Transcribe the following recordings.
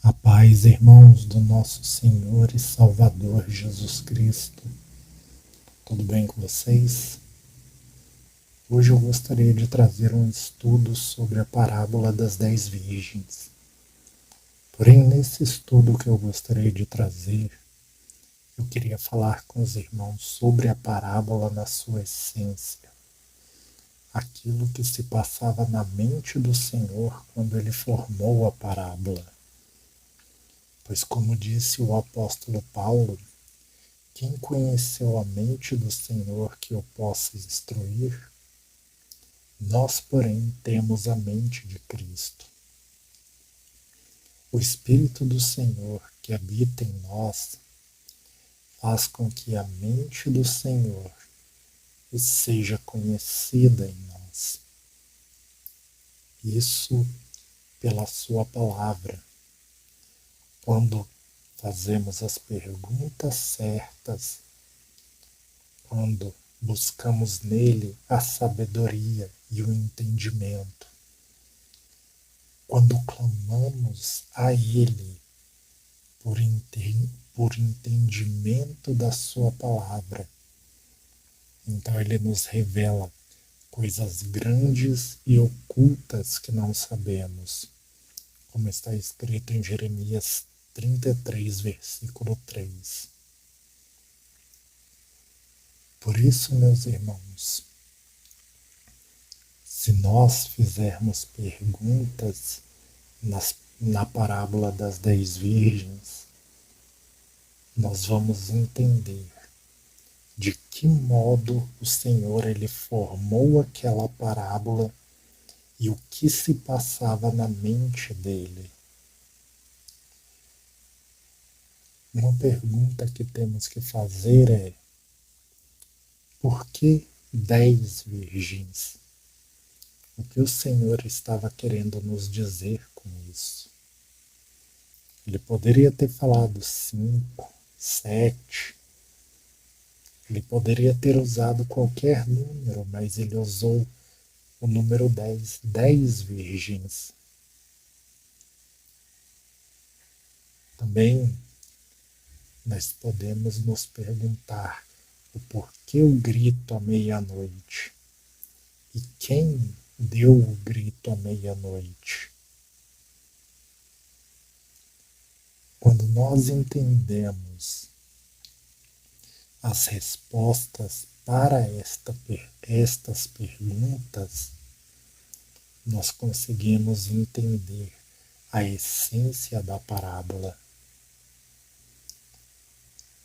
A paz, irmãos, do nosso Senhor e Salvador Jesus Cristo. Tudo bem com vocês? Hoje eu gostaria de trazer um estudo sobre a parábola das 10 virgens. Porém, nesse estudo que eu gostaria de trazer, eu queria falar com os irmãos sobre a parábola na sua essência. Aquilo que se passava na mente do Senhor quando ele formou a parábola. Pois, como disse o apóstolo Paulo, quem conheceu a mente do Senhor que o possa instruir? Nós, porém, temos a mente de Cristo. O Espírito do Senhor que habita em nós faz com que a mente do Senhor seja conhecida em nós. Isso pela sua palavra. Quando fazemos as perguntas certas, quando buscamos nele a sabedoria e o entendimento, quando clamamos a ele por entendimento da sua palavra, então ele nos revela coisas grandes e ocultas que não sabemos, como está escrito em Jeremias 33, versículo 3. Por isso, meus irmãos, se nós fizermos perguntas na parábola das 10 virgens, nós vamos entender de que modo o Senhor ele formou aquela parábola e o que se passava na mente dele. Uma pergunta que temos que fazer é: por que 10 virgens? O que o Senhor estava querendo nos dizer com isso? Ele poderia ter falado 5, 7, ele poderia ter usado qualquer número, mas ele usou o número 10, 10 virgens. Também nós podemos nos perguntar o porquê o grito à meia-noite e quem deu o grito à meia-noite. Quando nós entendemos as respostas para estas perguntas, nós conseguimos entender a essência da parábola.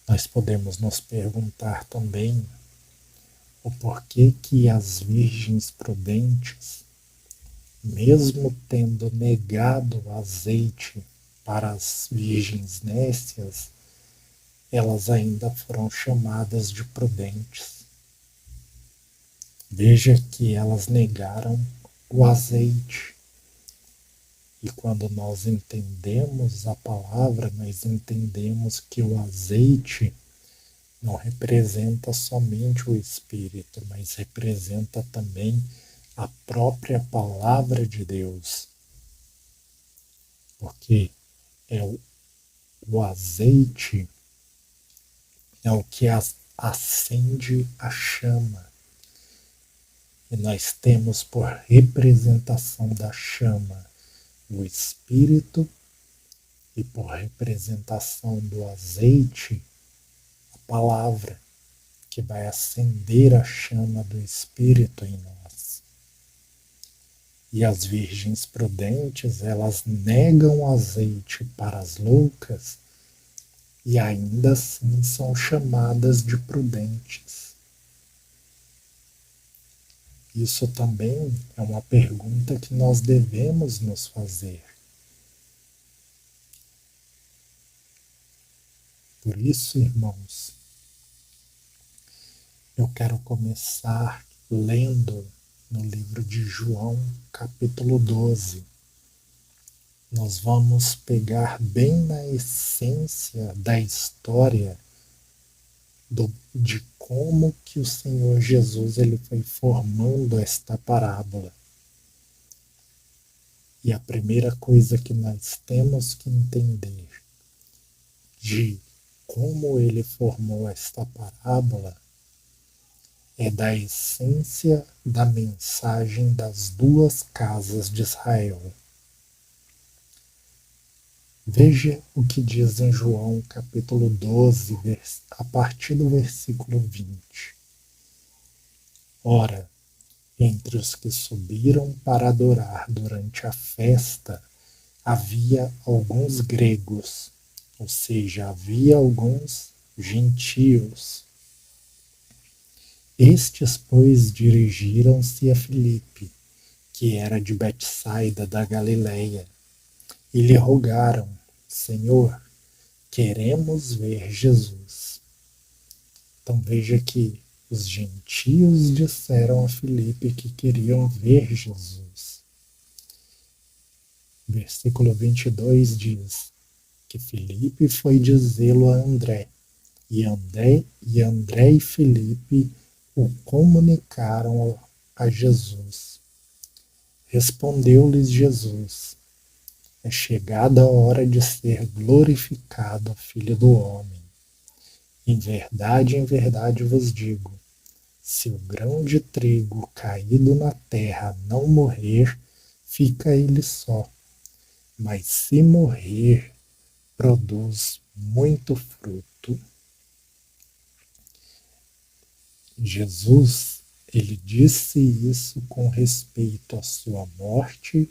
Nós podemos nos perguntar também o porquê que as virgens prudentes, mesmo tendo negado o azeite para as virgens nécias, elas ainda foram chamadas de prudentes. Veja que elas negaram o azeite. E quando nós entendemos a palavra, nós entendemos que o azeite não representa somente o Espírito, mas representa também a própria palavra de Deus. Porque é o azeite é o que acende a chama. E nós temos por representação da chama o Espírito e por representação do azeite a palavra, que vai acender a chama do Espírito em nós. E as virgens prudentes, elas negam o azeite para as loucas e ainda assim são chamadas de prudentes. Isso também é uma pergunta que nós devemos nos fazer. Por isso, irmãos, eu quero começar lendo no livro de João, capítulo 12. Nós vamos pegar bem na essência da história de como que o Senhor Jesus ele foi formando esta parábola. E a primeira coisa que nós temos que entender de como ele formou esta parábola é da essência da mensagem das duas casas de Israel. Veja o que diz em João capítulo 12, a partir do versículo 20. Ora, entre os que subiram para adorar durante a festa, havia alguns gregos, ou seja, havia alguns gentios. Estes, pois, dirigiram-se a Filipe, que era de Betsaida da Galileia, e lhe rogaram: Senhor, queremos ver Jesus. Então veja que os gentios disseram a Filipe que queriam ver Jesus. Versículo 22 diz que Filipe foi dizê-lo a André, e André e Filipe o comunicaram a Jesus. Respondeu-lhes Jesus: é chegada a hora de ser glorificado o Filho do Homem. Em verdade vos digo, se o grão de trigo caído na terra não morrer, fica ele só, mas se morrer, produz muito fruto. Jesus, ele disse isso com respeito à sua morte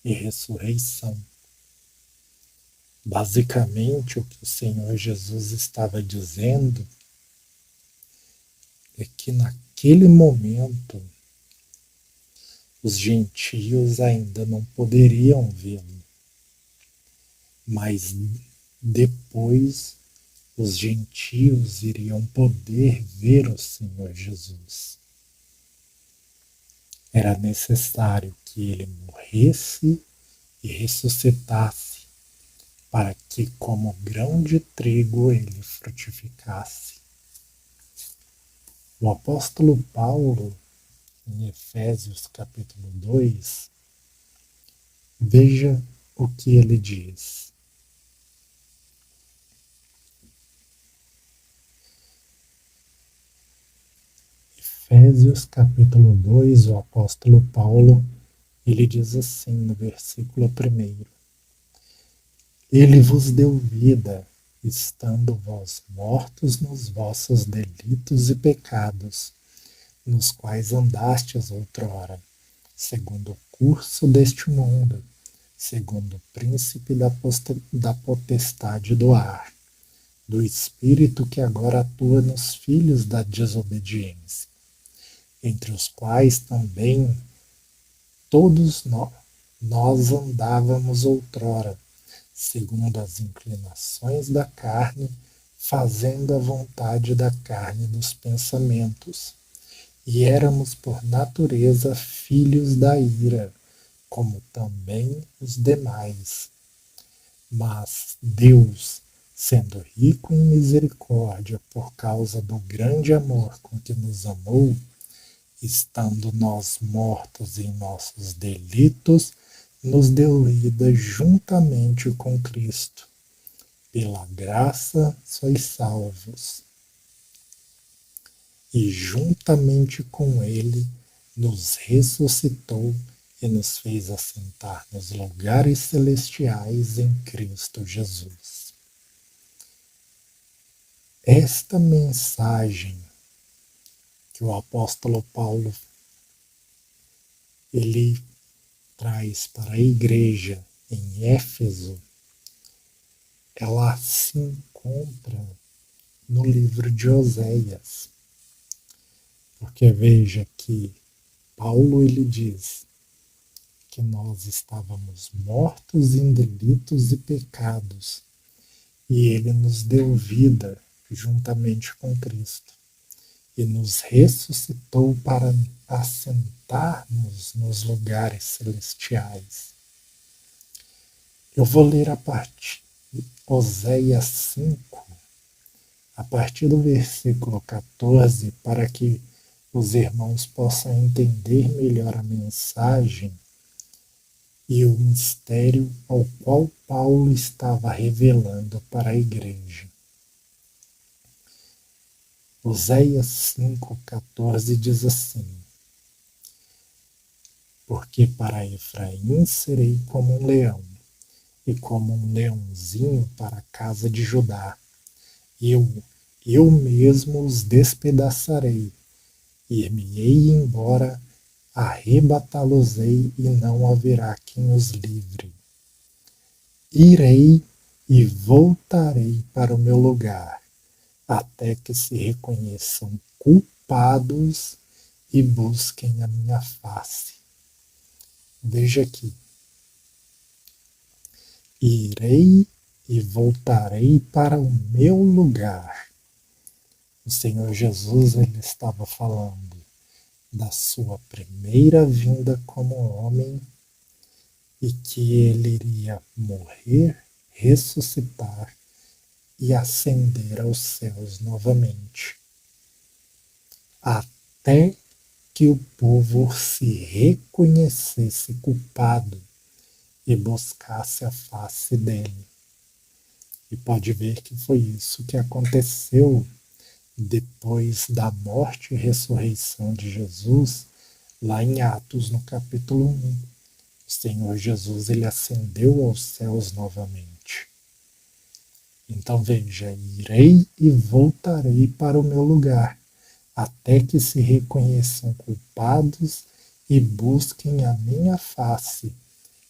e ressurreição. Basicamente, o que o Senhor Jesus estava dizendo é que naquele momento os gentios ainda não poderiam vê-lo, mas depois os gentios iriam poder ver o Senhor Jesus. Era necessário que ele morresse e ressuscitasse, para que, como grão de trigo, ele frutificasse. O apóstolo Paulo, em Efésios capítulo 2, veja o que ele diz. Efésios capítulo 2, o apóstolo Paulo, ele diz assim no versículo 1: Ele vos deu vida, estando vós mortos nos vossos delitos e pecados, nos quais andastes outrora, segundo o curso deste mundo, segundo o príncipe da potestade do ar, do espírito que agora atua nos filhos da desobediência, entre os quais também todos nós andávamos outrora, segundo as inclinações da carne, fazendo a vontade da carne dos pensamentos. E éramos por natureza filhos da ira, como também os demais. Mas Deus, sendo rico em misericórdia por causa do grande amor com que nos amou, estando nós mortos em nossos delitos, nos deu vida juntamente com Cristo. Pela graça sois salvos. E juntamente com ele nos ressuscitou e nos fez assentar nos lugares celestiais em Cristo Jesus. Esta mensagem que o apóstolo Paulo ele traz para a igreja em Éfeso, ela se encontra no livro de Oséias. Porque veja que Paulo ele diz que nós estávamos mortos em delitos e pecados, e ele nos deu vida juntamente com Cristo, e nos ressuscitou para assentar-nos nos lugares celestiais. Eu vou ler a parte de Oséias 5, a partir do versículo 14, para que os irmãos possam entender melhor a mensagem e o mistério ao qual Paulo estava revelando para a igreja. Oséias 5,14 diz assim: porque para Efraim serei como um leão, e como um leãozinho para a casa de Judá. Eu, eu mesmo os despedaçarei, ir-me-ei embora, arrebatá-los-ei e não haverá quem os livre. Irei e voltarei para o meu lugar, até que se reconheçam culpados e busquem a minha face. Veja aqui. Irei e voltarei para o meu lugar. O Senhor Jesus ele estava falando da sua primeira vinda como homem e que ele iria morrer, ressuscitar e ascender aos céus novamente, até que o povo se reconhecesse culpado e buscasse a face dele. E pode ver que foi isso que aconteceu depois da morte e ressurreição de Jesus, lá em Atos, no capítulo 1. O Senhor Jesus ele ascendeu aos céus novamente. Então veja, irei e voltarei para o meu lugar, até que se reconheçam culpados e busquem a minha face,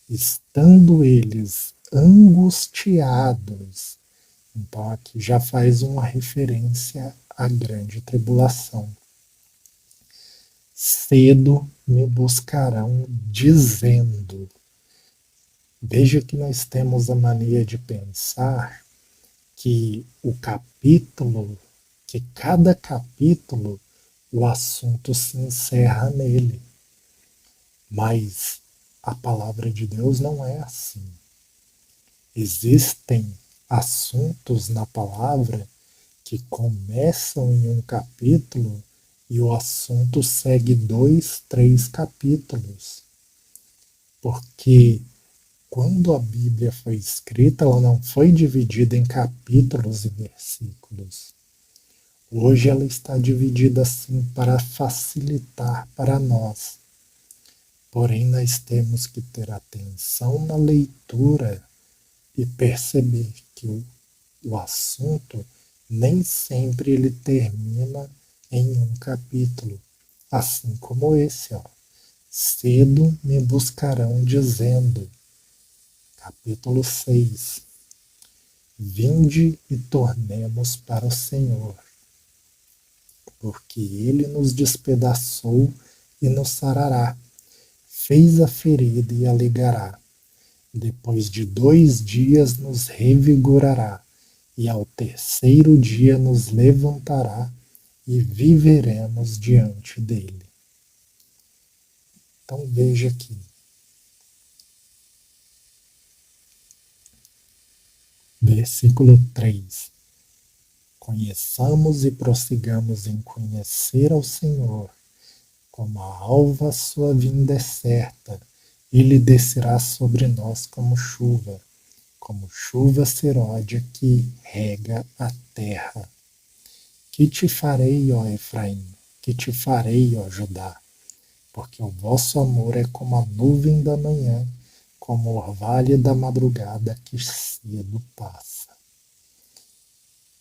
estando eles angustiados. Então aqui já faz uma referência à grande tribulação. Cedo me buscarão dizendo. Veja que nós temos a mania de pensar que o capítulo, que cada capítulo, o assunto se encerra nele. Mas a palavra de Deus não é assim. Existem assuntos na palavra que começam em um capítulo e o assunto segue 2, 3 capítulos. Porque quando a Bíblia foi escrita, ela não foi dividida em capítulos e versículos. Hoje ela está dividida assim para facilitar para nós. Porém, nós temos que ter atenção na leitura e perceber que o assunto nem sempre ele termina em um capítulo, assim como esse, ó. Cedo me buscarão dizendo, capítulo 6. Vinde e tornemos para o Senhor, porque ele nos despedaçou e nos sarará, fez a ferida e a ligará. Depois de 2 dias nos revigorará, e ao terceiro dia nos levantará e viveremos diante dele. Então veja aqui. Versículo 3. Conheçamos e prossigamos em conhecer ao Senhor. Como a alva a sua vinda é certa, ele descerá sobre nós como chuva seródia que rega a terra. Que te farei, ó Efraim? Que te farei, ó Judá? Porque o vosso amor é como a nuvem da manhã, como o orvalho da madrugada que cedo passa.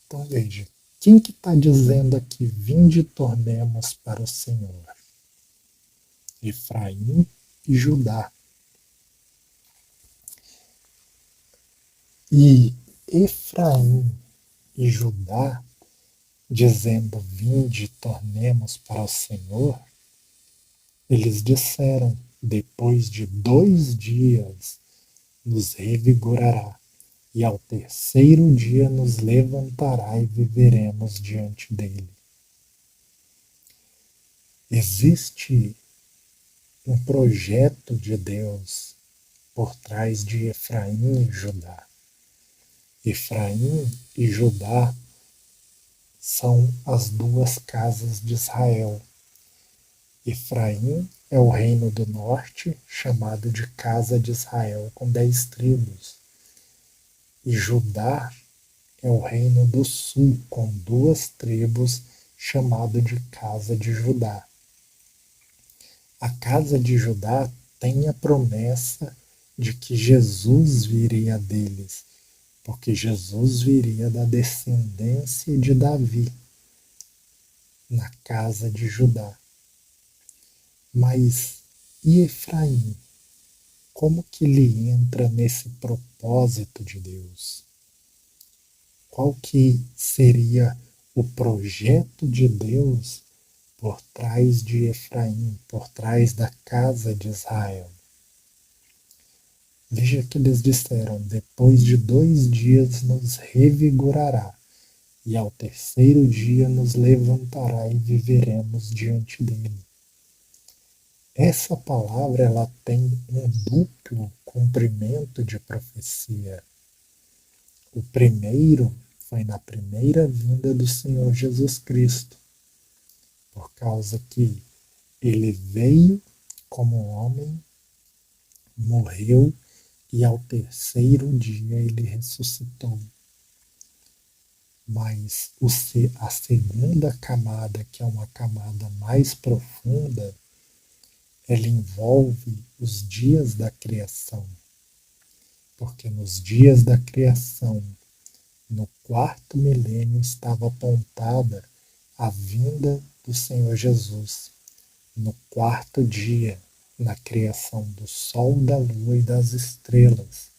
Então veja, quem que está dizendo aqui, vinde tornemos para o Senhor? Efraim e Judá. E Efraim e Judá, dizendo, vinde tornemos para o Senhor, eles disseram, depois de 2 dias nos revigorará, e ao terceiro dia nos levantará e viveremos diante dele. Existe um projeto de Deus por trás de Efraim e Judá. Efraim e Judá são as 2 casas de Israel. Efraim é o reino do norte, chamado de casa de Israel, com 10 tribos. E Judá é o reino do sul, com 2 tribos, chamado de casa de Judá. A casa de Judá tem a promessa de que Jesus viria deles, porque Jesus viria da descendência de Davi, na casa de Judá. Mas e Efraim? Como que ele entra nesse propósito de Deus? Qual que seria o projeto de Deus por trás de Efraim, por trás da casa de Israel? Veja que eles disseram: depois de 2 dias nos revigorará, e ao terceiro dia nos levantará e viveremos diante dele. Essa palavra ela tem um duplo cumprimento de profecia. O primeiro foi na primeira vinda do Senhor Jesus Cristo, por causa que ele veio como homem, morreu e ao terceiro dia ele ressuscitou. Mas a segunda camada, que é uma camada mais profunda, ela envolve os dias da criação. Porque nos dias da criação, no 4º milênio, estava apontada a vinda do Senhor Jesus. No 4º dia, na criação do sol, da lua e das estrelas,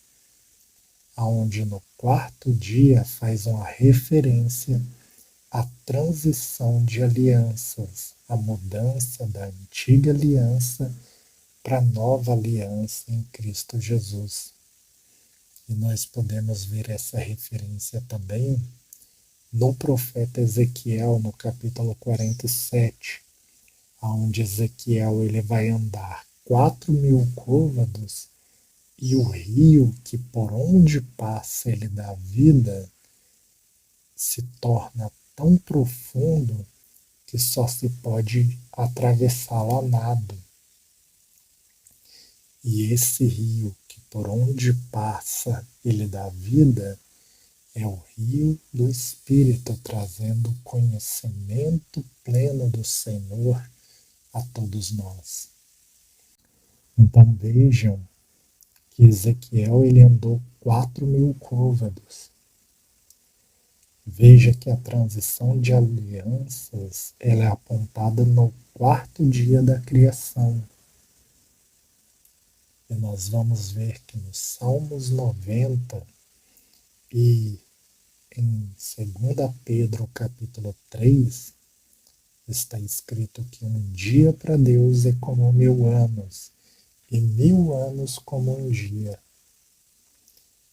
aonde no 4º dia faz uma referência à transição de alianças, a mudança da antiga aliança para a nova aliança em Cristo Jesus. E nós podemos ver essa referência também no profeta Ezequiel, no capítulo 47, onde Ezequiel ele vai andar 4.000 côvados e o rio que por onde passa ele dá vida se torna tão profundo que só se pode atravessá-lo a nado. E esse rio que por onde passa ele dá vida é o rio do Espírito, trazendo conhecimento pleno do Senhor a todos nós. Então vejam que Ezequiel ele andou 4.000 côvados. Veja que a transição de alianças ela é apontada no 4º dia da criação. E nós vamos ver que nos Salmos 90 e em 2 Pedro capítulo 3 está escrito que um dia para Deus é como 1.000 anos, e 1.000 anos como um dia.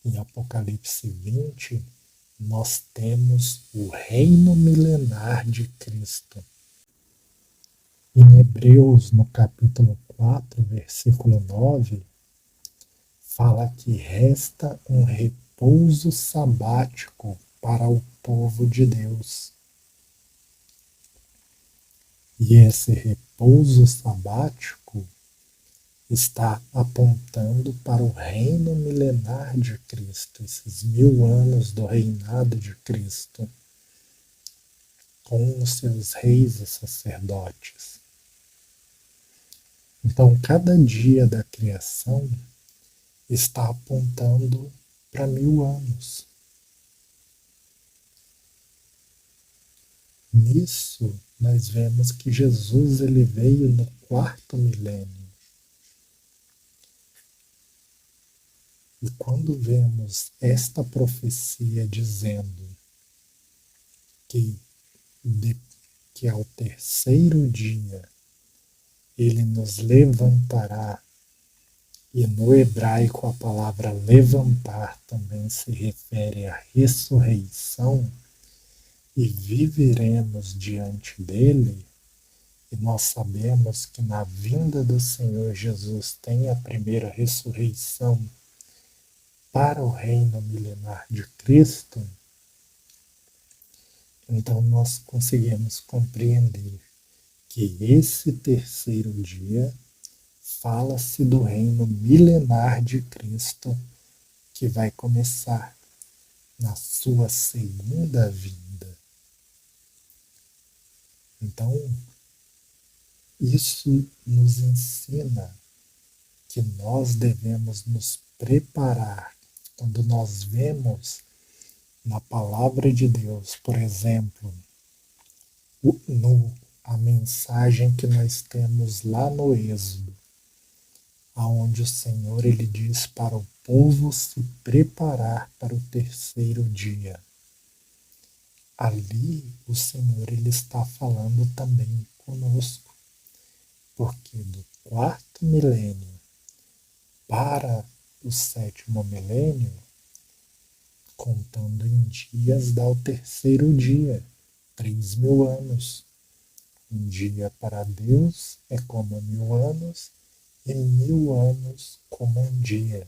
Em Apocalipse 20, nós temos o reino milenar de Cristo. Em Hebreus, no capítulo 4, versículo 9, fala que resta um repouso sabático para o povo de Deus. E esse repouso sabático está apontando para o reino milenar de Cristo, esses 1.000 anos do reinado de Cristo, com os seus reis e sacerdotes. Então, cada dia da criação está apontando para 1.000 anos. Nisso, nós vemos que Jesus ele veio no 4º milênio. E quando vemos esta profecia dizendo que ao terceiro dia ele nos levantará, e no hebraico a palavra levantar também se refere à ressurreição, e viveremos diante dele, e nós sabemos que na vinda do Senhor Jesus tem a primeira ressurreição para o reino milenar de Cristo, então nós conseguimos compreender que esse terceiro dia fala-se do reino milenar de Cristo que vai começar na sua segunda vinda. Então, isso nos ensina que nós devemos nos preparar quando nós vemos na palavra de Deus, por exemplo, a mensagem que nós temos lá no Êxodo, aonde o Senhor ele diz para o povo se preparar para o terceiro dia. Ali o Senhor ele está falando também conosco, porque do quarto milênio para o sétimo milênio, contando em dias, dá o terceiro dia, 3.000 anos. Um dia para Deus é como 1.000 anos, e 1.000 anos como um dia.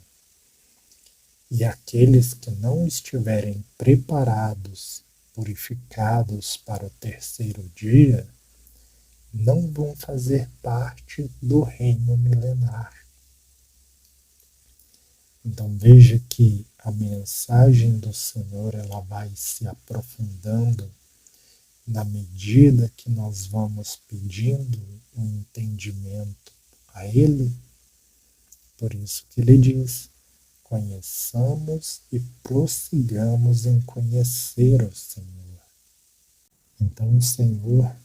E aqueles que não estiverem preparados, purificados para o terceiro dia, não vão fazer parte do reino milenar. Então veja que a mensagem do Senhor ela vai se aprofundando na medida que nós vamos pedindo um entendimento a Ele. Por isso que Ele diz: conheçamos e prossigamos em conhecer o Senhor. Então o Senhor,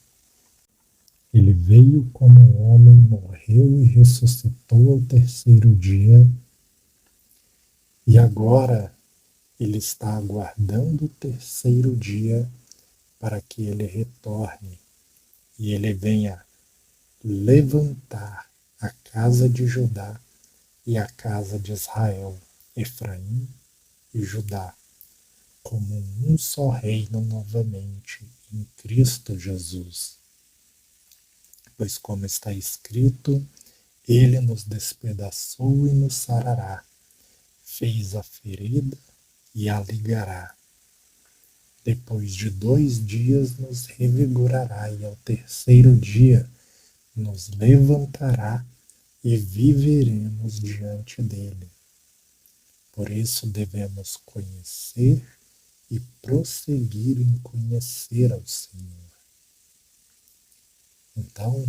Ele veio como homem, morreu e ressuscitou ao terceiro dia. E agora Ele está aguardando o terceiro dia para que Ele retorne e Ele venha levantar a casa de Judá e a casa de Israel, Efraim e Judá, como um só reino novamente em Cristo Jesus. Pois como está escrito, Ele nos despedaçou e nos sarará, fez a ferida e a ligará. Depois de 2 dias nos revigorará e ao terceiro dia nos levantará e viveremos diante dele. Por isso devemos conhecer e prosseguir em conhecer ao Senhor. Então,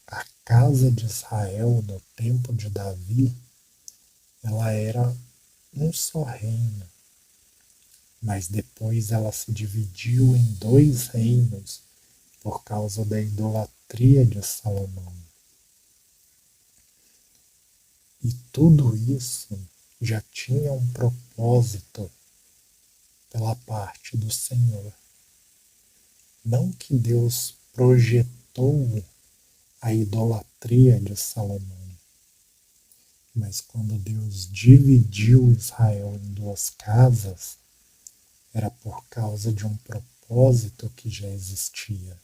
a casa de Israel no tempo de Davi, ela era um só reino, mas depois ela se dividiu em 2 reinos por causa da idolatria de Salomão. E tudo isso já tinha um propósito pela parte do Senhor. Não que Deus projetou a idolatria de Salomão, mas quando Deus dividiu Israel em 2 casas, era por causa de um propósito que já existia.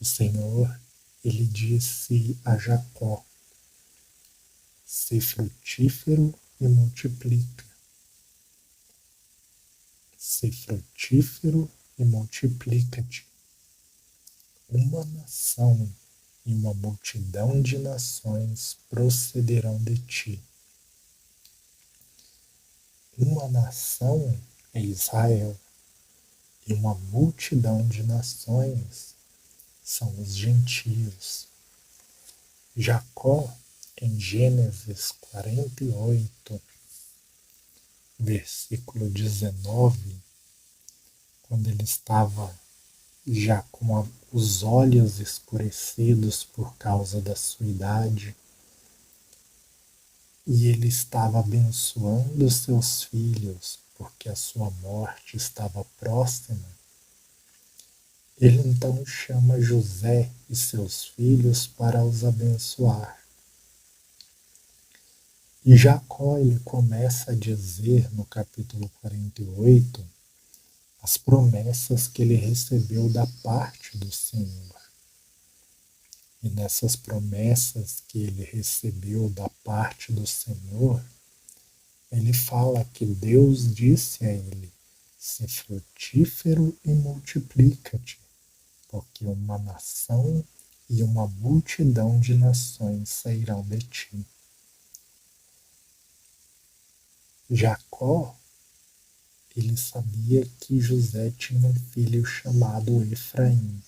O Senhor, ele disse a Jacó: "Sê frutífero e multiplica. Sê frutífero e multiplica-te. Uma nação e uma multidão de nações procederão de ti." Uma nação é Israel e uma multidão de nações são os gentios. Jacó, em Gênesis 48, versículo 19, quando ele estava já com os olhos escurecidos por causa da sua idade, e ele estava abençoando seus filhos, porque a sua morte estava próxima, ele então chama José e seus filhos para os abençoar. E Jacó ele começa a dizer no capítulo 48 as promessas que ele recebeu da parte do Senhor. E nessas promessas que ele recebeu da parte do Senhor, ele fala que Deus disse a ele: "Sê frutífero e multiplica-te, porque uma nação e uma multidão de nações sairão de ti. Jacó, ele sabia que José tinha um filho chamado Efraim.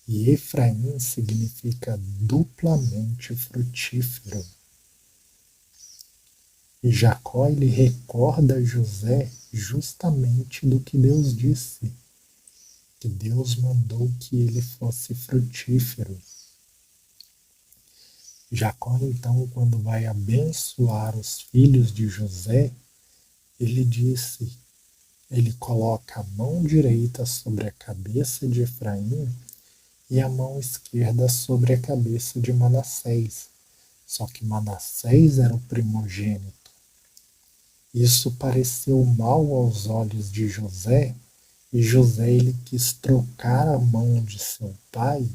E Efraim significa duplamente frutífero. E Jacó, ele recorda José justamente do que Deus disse, que Deus mandou que ele fosse frutífero. Jacó, então, quando vai abençoar os filhos de José, ele coloca a mão direita sobre a cabeça de Efraim e a mão esquerda sobre a cabeça de Manassés. Só que Manassés era o primogênito. Isso pareceu mal aos olhos de José, e José ele quis trocar a mão de seu pai,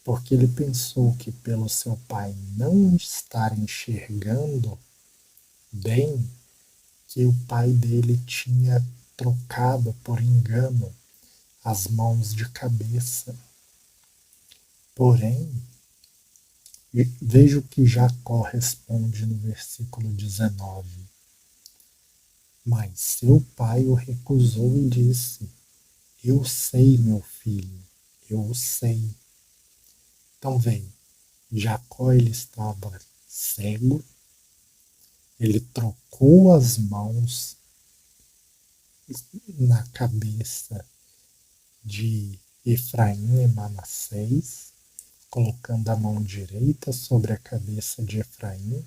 porque ele pensou que pelo seu pai não estar enxergando bem, que o pai dele tinha trocado por engano as mãos de cabeça. Porém, veja o que Jacó responde no versículo 19. Mas seu pai o recusou e disse: Eu sei, meu filho, eu o sei. Então vem, Jacó ele estava cego, ele trocou as mãos na cabeça de Efraim e Manassés, colocando a mão direita sobre a cabeça de Efraim.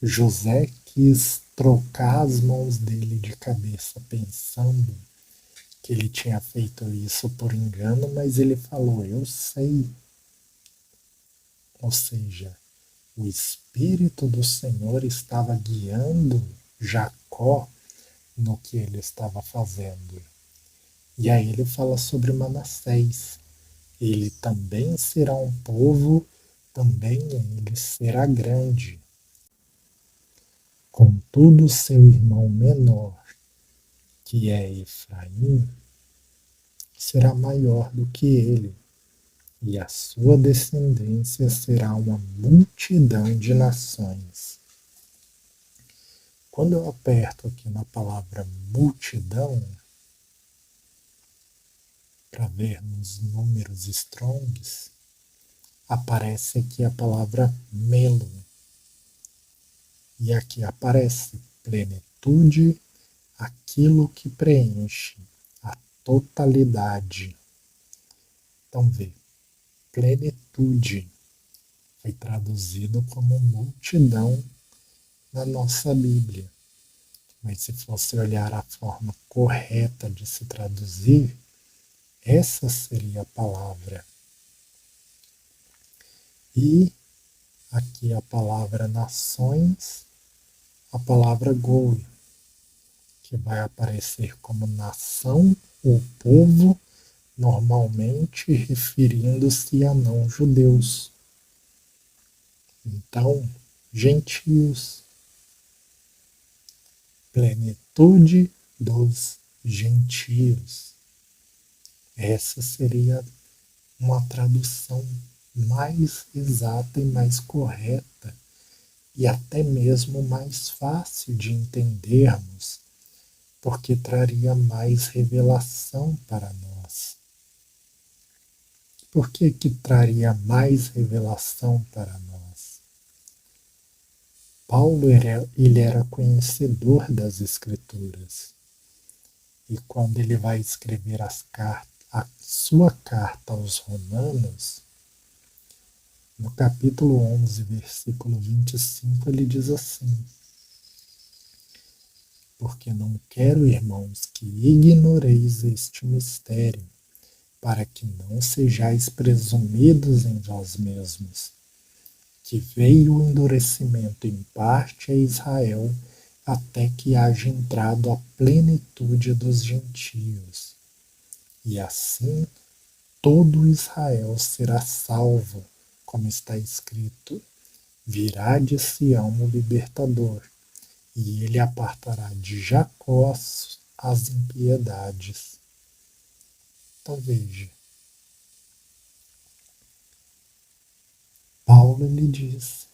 José quis trocar as mãos dele de cabeça, pensando que ele tinha feito isso por engano, mas ele falou: Eu sei. Ou seja, o Espírito do Senhor estava guiando Jacó no que ele estava fazendo. E aí ele fala sobre Manassés. Ele também será um povo, também ele será grande. Contudo, seu irmão menor, que é Efraim, será maior do que ele, e a sua descendência será uma multidão de nações. Quando eu aperto aqui na palavra multidão, para ver nos números strongs, aparece aqui a palavra melo. E aqui aparece plenitude, aquilo que preenche, a totalidade. Então vê, plenitude foi traduzido como multidão na nossa Bíblia. Mas se fosse olhar a forma correta de se traduzir, essa seria a palavra. E aqui a palavra nações, a palavra goi, que vai aparecer como nação ou povo, normalmente referindo-se a não-judeus. Então, gentios, plenitude dos gentios. Essa seria uma tradução mais exata e mais correta, e até mesmo mais fácil de entendermos, porque traria mais revelação para nós. Por que que traria mais revelação para nós? Paulo ele era conhecedor das Escrituras. E quando ele vai escrever a sua carta aos Romanos, no capítulo 11, versículo 25, ele diz assim: Porque não quero, irmãos, que ignoreis este mistério, para que não sejais presumidos em vós mesmos, que veio o endurecimento em parte a Israel, até que haja entrado a plenitude dos gentios. E assim todo Israel será salvo, como está escrito: virá de Sião o libertador, e ele apartará de Jacó as impiedades. Então veja, Paulo ele diz: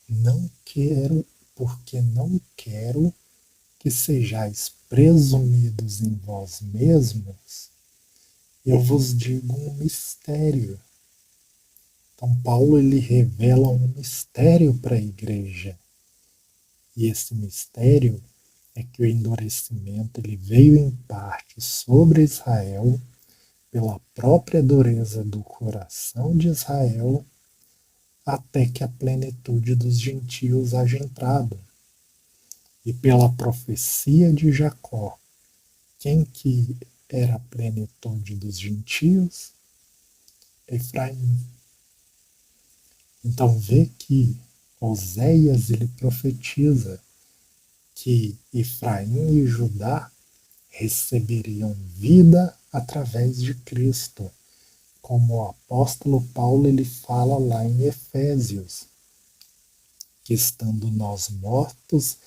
não quero, porque não quero que sejais presumidos em vós mesmos, eu vos digo um mistério. Então Paulo ele revela um mistério para a igreja. E esse mistério é que o endurecimento ele veio em parte sobre Israel pela própria dureza do coração de Israel, até que a plenitude dos gentios haja entrado. E pela profecia de Jacó, quem que era a plenitude dos gentios? Efraim. Então vê que Oséias ele profetiza que Efraim e Judá receberiam vida através de Cristo, como o apóstolo Paulo ele fala lá em Efésios, que estando nós mortos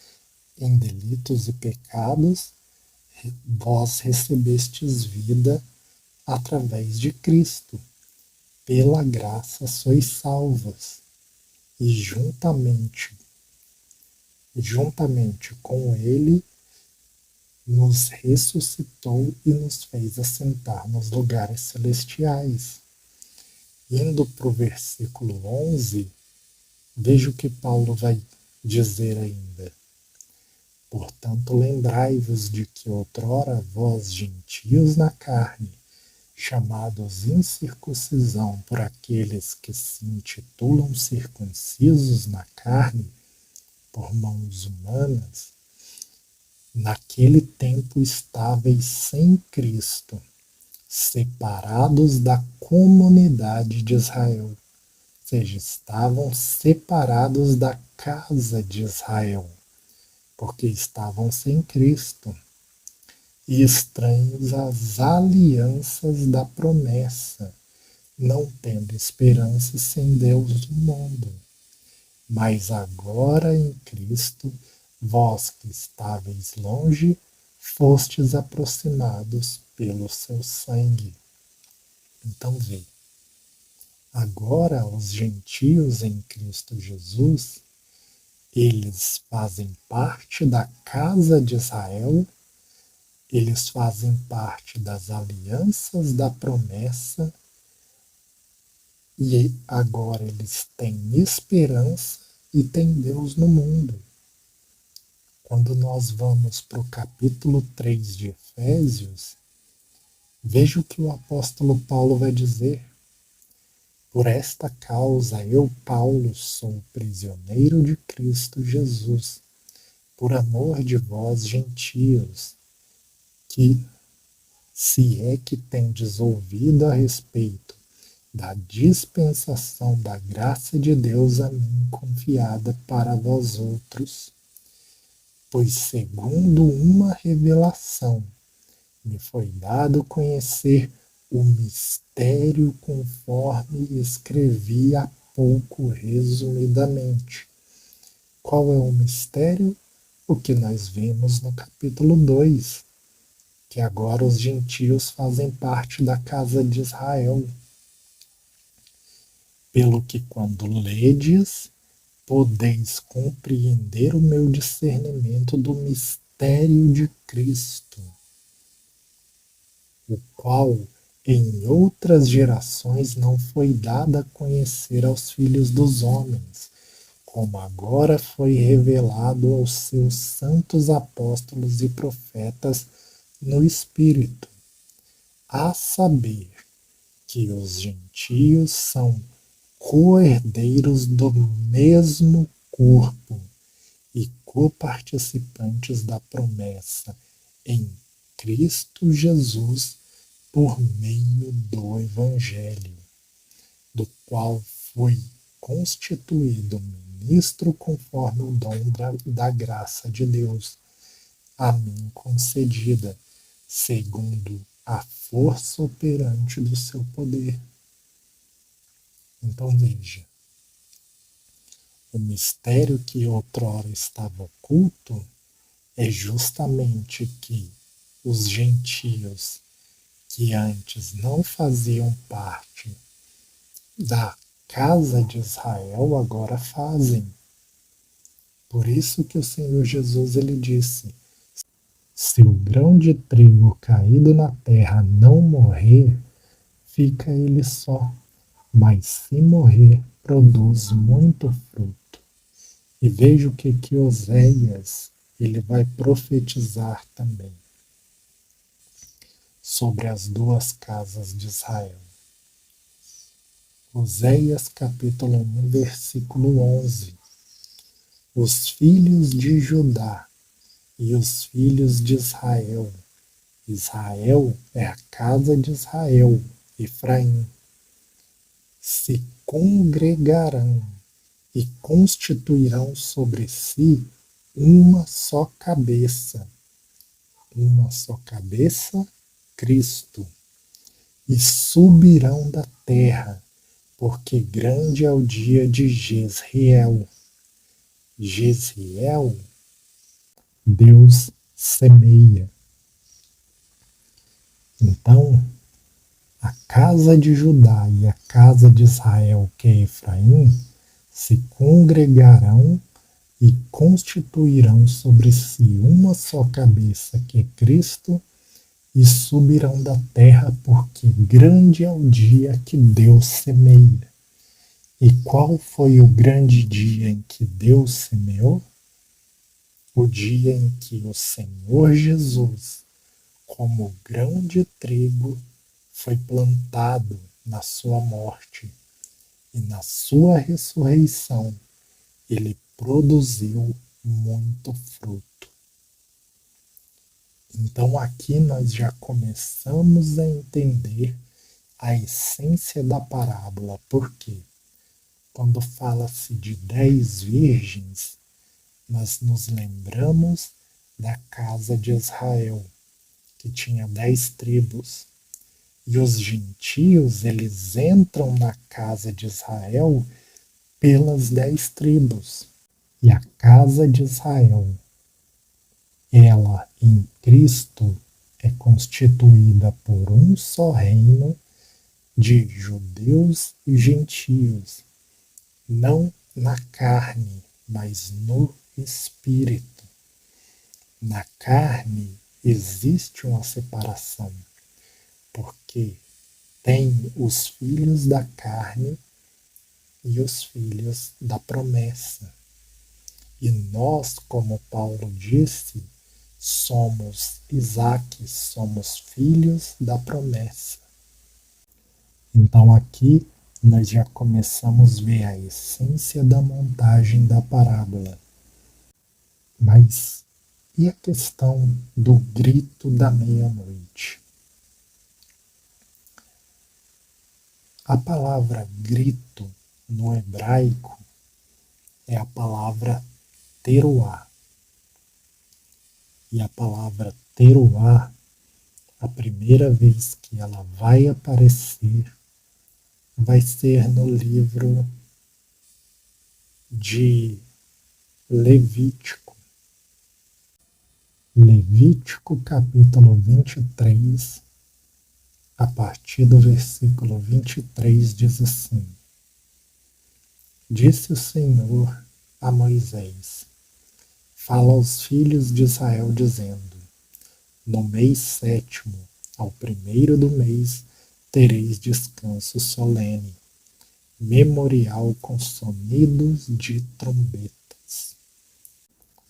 em delitos e pecados, vós recebestes vida através de Cristo. Pela graça sois salvos. E juntamente com Ele, nos ressuscitou e nos fez assentar nos lugares celestiais. Indo para o versículo 11, veja o que Paulo vai dizer ainda. Portanto, lembrai-vos de que outrora vós, gentios na carne, chamados incircuncisão por aqueles que se intitulam circuncisos na carne, por mãos humanas, naquele tempo estáveis sem Cristo, separados da comunidade de Israel, ou seja, estavam separados da casa de Israel, porque estavam sem Cristo, e estranhos às alianças da promessa, não tendo esperança sem Deus no mundo. Mas agora em Cristo, vós que estáveis longe, fostes aproximados pelo seu sangue. Então vê, agora os gentios em Cristo Jesus, eles fazem parte da casa de Israel, eles fazem parte das alianças da promessa, e agora eles têm esperança e têm Deus no mundo. Quando nós vamos para o capítulo 3 de Efésios, veja o que o apóstolo Paulo vai dizer. Por esta causa eu, Paulo, sou prisioneiro de Cristo Jesus, por amor de vós, gentios, que, se é que tendes ouvido a respeito da dispensação da graça de Deus a mim confiada para vós outros, pois segundo uma revelação me foi dado conhecer o mistério conforme escrevi há pouco resumidamente. Qual é o mistério? O que nós vimos no capítulo 2, que agora os gentios fazem parte da casa de Israel. Pelo que quando ledes, podeis compreender o meu discernimento do mistério de Cristo, o qual em outras gerações não foi dado a conhecer aos filhos dos homens, como agora foi revelado aos seus santos apóstolos e profetas no Espírito, a saber que os gentios são co-herdeiros do mesmo corpo e coparticipantes da promessa em Cristo Jesus por meio do Evangelho, do qual fui constituído ministro conforme o dom da graça de Deus, a mim concedida, segundo a força operante do seu poder. Então veja, o mistério que outrora estava oculto é justamente que os gentios que antes não faziam parte da casa de Israel agora fazem. Por isso que o Senhor Jesus ele disse: se o grão de trigo caído na terra não morrer, fica ele só, mas se morrer, produz muito fruto. E veja o que Oséias ele vai profetizar também sobre as duas casas de Israel. Oséias capítulo 1, versículo 11. Os filhos de Judá e os filhos de Israel. Israel é a casa de Israel, Efraim. Se congregarão e constituirão sobre si uma só cabeça. Uma só cabeça, Cristo. E subirão da terra, porque grande é o dia de Jezreel. Jezreel, Deus semeia. Então, a casa de Judá e a casa de Israel, que é Efraim, se congregarão e constituirão sobre si uma só cabeça, que é Cristo, e subirão da terra, porque grande é o dia que Deus semeia. E qual foi o grande dia em que Deus semeou? O dia em que o Senhor Jesus, como grão de trigo, foi plantado na sua morte, e na sua ressurreição ele produziu muito fruto. Então aqui nós já começamos a entender a essência da parábola. Por quê? Quando fala-se de 10 virgens, nós nos lembramos da casa de Israel, que tinha 10 tribos. E os gentios, eles entram na casa de Israel pelas 10 tribos. E a casa de Israel, ela em Cristo, é constituída por um só reino de judeus e gentios, não na carne, mas no espírito. Na carne existe uma separação, porque tem os filhos da carne e os filhos da promessa. E nós, como Paulo disse, somos Isaac, somos filhos da promessa. Então aqui nós já começamos a ver a essência da montagem da parábola. Mas e a questão do grito da meia-noite? A palavra grito no hebraico é a palavra teruá. E a palavra teruá, a primeira vez que ela vai aparecer, vai ser no livro de Levítico. Levítico capítulo 23, a partir do versículo 23 diz assim: Disse o Senhor a Moisés: Fala aos filhos de Israel dizendo: No mês 7º, ao 1º do mês, tereis descanso solene, memorial com sonidos de trombetas.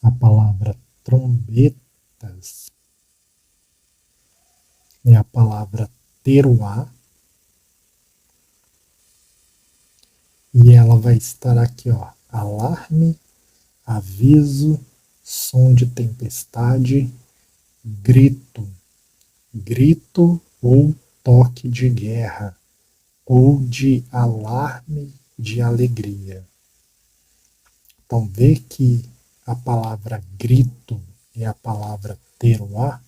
A palavra trombetas é a palavra teruá, e ela vai estar aqui, ó, alarme, aviso, som de tempestade, grito, grito ou toque de guerra, ou de alarme de alegria. Então vê que a palavra grito é a palavra teruá,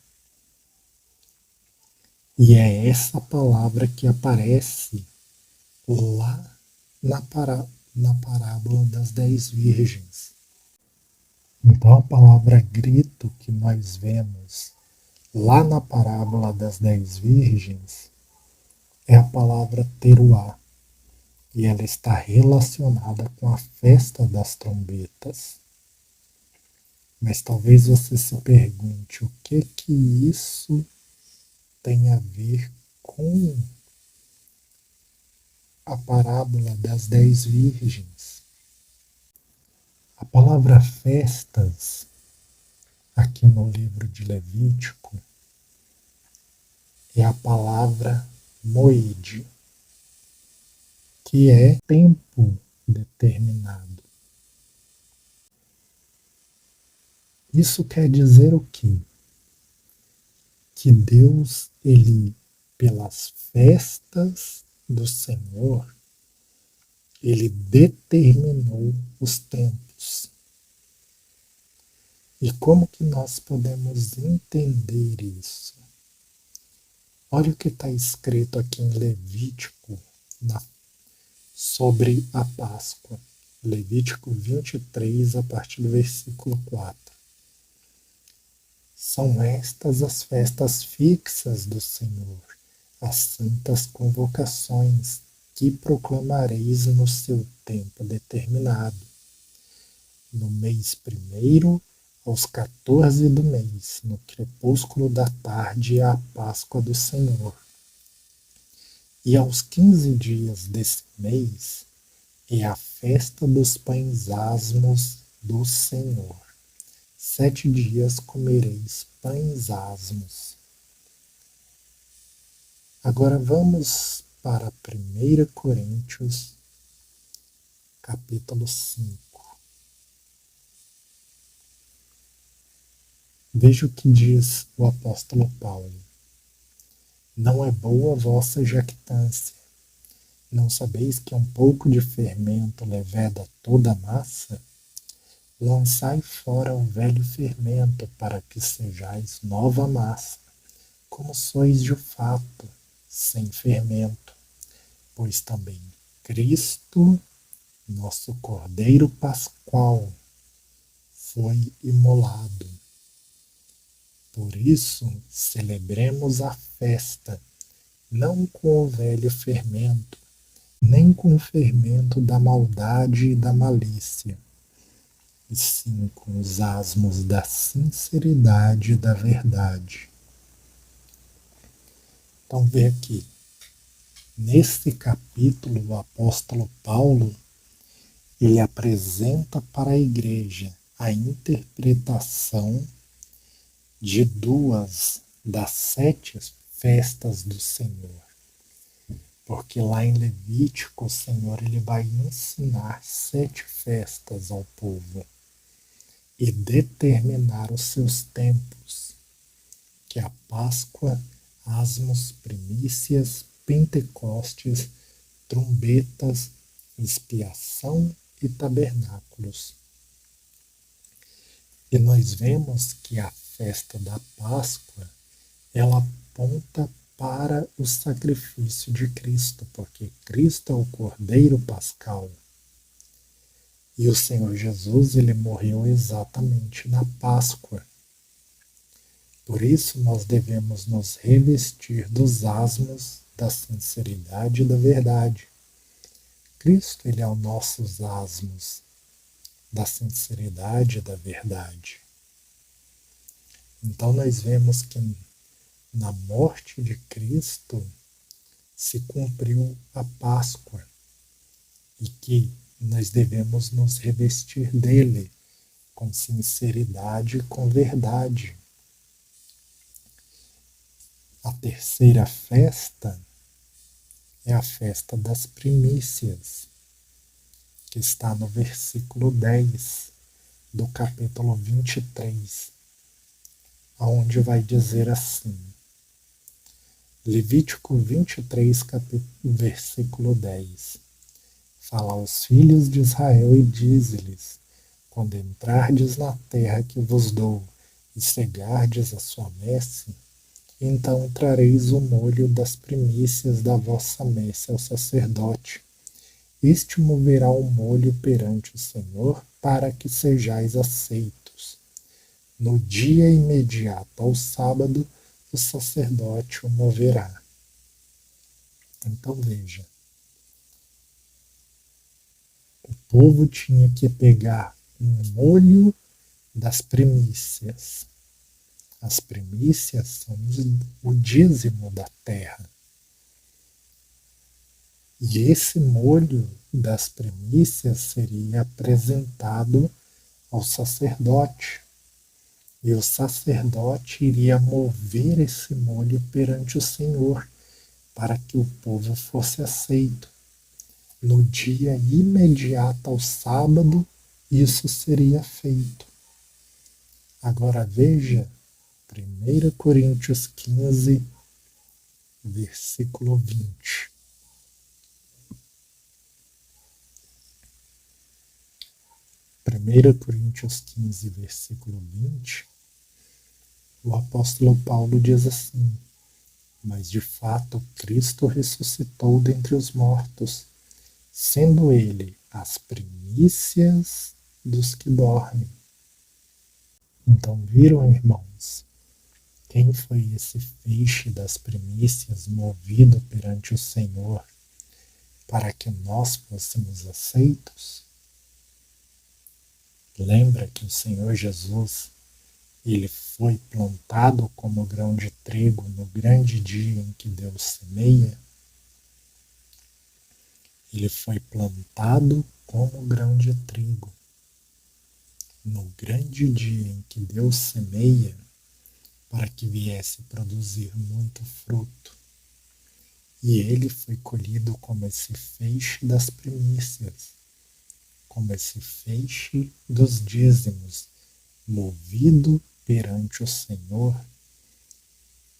e é essa palavra que aparece lá na parábola das 10 virgens. Então a palavra grito que nós vemos lá na parábola das 10 virgens é a palavra teruá. e ela está relacionada com a festa das trombetas. Mas talvez você se pergunte o que isso tem a ver com a parábola das 10 virgens. A palavra festas, aqui no livro de Levítico, é a palavra moed, que é tempo determinado. Isso quer dizer o quê? Que Deus, ele, pelas festas do Senhor, ele determinou os tempos. E como que nós podemos entender isso? Olha o que está escrito aqui em Levítico sobre a Páscoa. Levítico 23, a partir do versículo 4. São estas as festas fixas do Senhor, as santas convocações que proclamareis no seu tempo determinado. No mês primeiro, aos 14 do mês, no crepúsculo da tarde, é a Páscoa do Senhor. E aos 15 dias desse mês é a festa dos pães asmos do Senhor. 7 dias comereis pães asmos. Agora vamos para 1 Coríntios, capítulo 5. Veja o que diz o apóstolo Paulo. Não é boa a vossa jactância. Não sabeis que um pouco de fermento leveda toda a massa? Lançai fora o velho fermento, para que sejais nova massa, como sois de fato, sem fermento. Pois também Cristo, nosso Cordeiro Pascual, foi imolado. Por isso, celebremos a festa, não com o velho fermento, nem com o fermento da maldade e da malícia, e sim com os asmos da sinceridade e da verdade. Então, vê aqui, neste capítulo, o apóstolo Paulo, ele apresenta para a igreja a interpretação de 2 das 7 festas do Senhor. Porque lá em Levítico, o Senhor ele vai ensinar 7 festas ao povo e determinar os seus tempos, que é a Páscoa, asmos, primícias, Pentecostes, trombetas, expiação e tabernáculos. E nós vemos que a festa da Páscoa, ela aponta para o sacrifício de Cristo, porque Cristo é o Cordeiro Pascal. E o Senhor Jesus, ele morreu exatamente na Páscoa. Por isso nós devemos nos revestir dos asmos da sinceridade e da verdade. Cristo, ele é o nosso asmos da sinceridade e da verdade. Então nós vemos que na morte de Cristo se cumpriu a Páscoa e que nós devemos nos revestir dele com sinceridade e com verdade. A terceira festa é a festa das primícias, que está no versículo 10 do capítulo 23, onde vai dizer assim, Levítico 23, versículo 10. Fala aos filhos de Israel e dize-lhes, quando entrardes na terra que vos dou e cegardes a sua messe, então trareis o molho das primícias da vossa messe ao sacerdote. Este moverá o molho perante o Senhor para que sejais aceitos. No dia imediato ao sábado, o sacerdote o moverá. Então veja, O povo tinha que pegar um molho das primícias. As primícias são o dízimo da terra. E esse molho das primícias seria apresentado ao sacerdote. E o sacerdote iria mover esse molho perante o Senhor, para que o povo fosse aceito. No dia imediato ao sábado, isso seria feito. Agora veja 1 Coríntios 15, versículo 20. 1 Coríntios 15, versículo 20, o apóstolo Paulo diz assim: mas de fato Cristo ressuscitou dentre os mortos, sendo ele as primícias dos que dormem. Então viram, irmãos, quem foi esse feixe das primícias movido perante o Senhor para que nós fôssemos aceitos? Lembra que o Senhor Jesus, ele foi plantado como grão de trigo no grande dia em que Deus semeia? Ele foi plantado como grão de trigo no grande dia em que Deus semeia, para que viesse produzir muito fruto. E ele foi colhido como esse feixe das primícias, como esse feixe dos dízimos, movido perante o Senhor,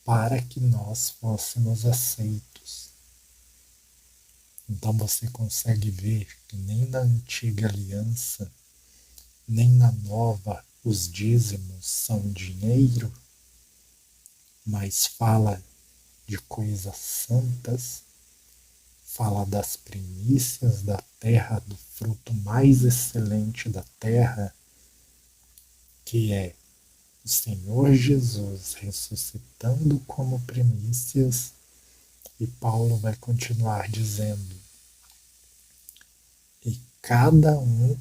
para que nós fôssemos aceitos. Então você consegue ver que nem na antiga aliança, nem na nova, os dízimos são dinheiro, mas fala de coisas santas, fala das primícias da terra, do fruto mais excelente da terra, que é o Senhor Jesus ressuscitando como primícias. E Paulo vai continuar dizendo: e cada um,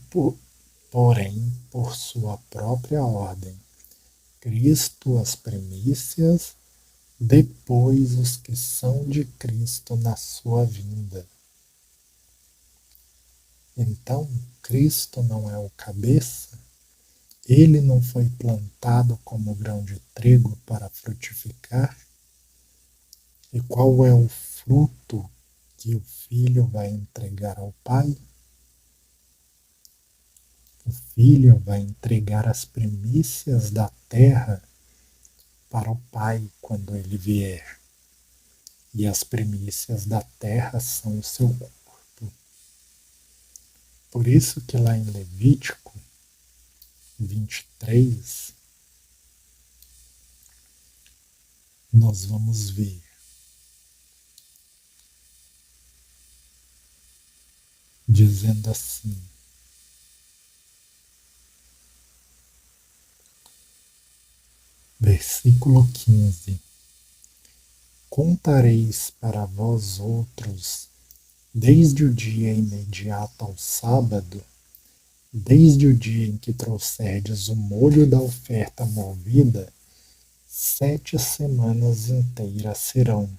porém, por sua própria ordem, Cristo as primícias, depois os que são de Cristo na sua vinda. Então, Cristo não é o cabeça? Ele não foi plantado como grão de trigo para frutificar? E qual é o fruto que o Filho vai entregar ao Pai? O Filho vai entregar as primícias da terra para o Pai quando ele vier. E as primícias da terra são o seu corpo. Por isso que lá em Levítico 23, nós vamos ver dizendo assim: versículo 15: contareis para vós outros, desde o dia imediato ao sábado, desde o dia em que trouxerdes o molho da oferta movida, 7 semanas inteiras serão,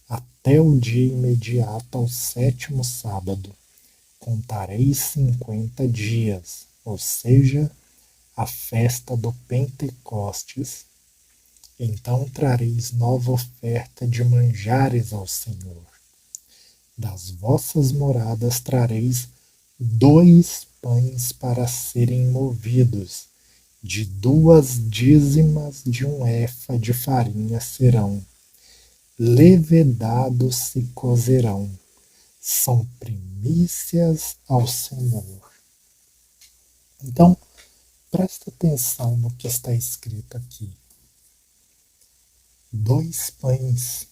até o dia imediato ao 7º sábado. Contareis 50 dias, ou seja, a festa do Pentecostes. Então trareis nova oferta de manjares ao Senhor. Das vossas moradas trareis 2 pães para serem movidos, de 2 dízimas de um efa de farinha serão, levedados se cozerão, são primícias ao Senhor. Então, presta atenção no que está escrito aqui. 2 pães.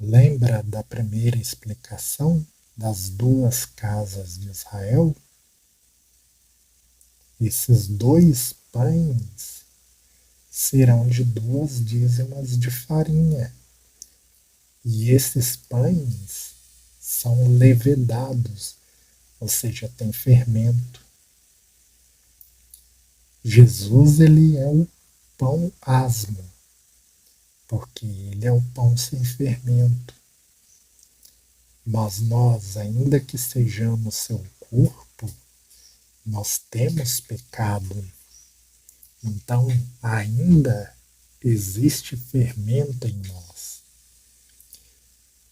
Lembra da primeira explicação das 2 casas de Israel? Esses 2 pães serão de 2 dízimas de farinha. E esses pães são levedados, ou seja, tem fermento. Jesus, ele é o pão asmo, porque ele é o pão sem fermento. Mas nós, ainda que sejamos seu corpo, nós temos pecado. Então, ainda existe fermento em nós.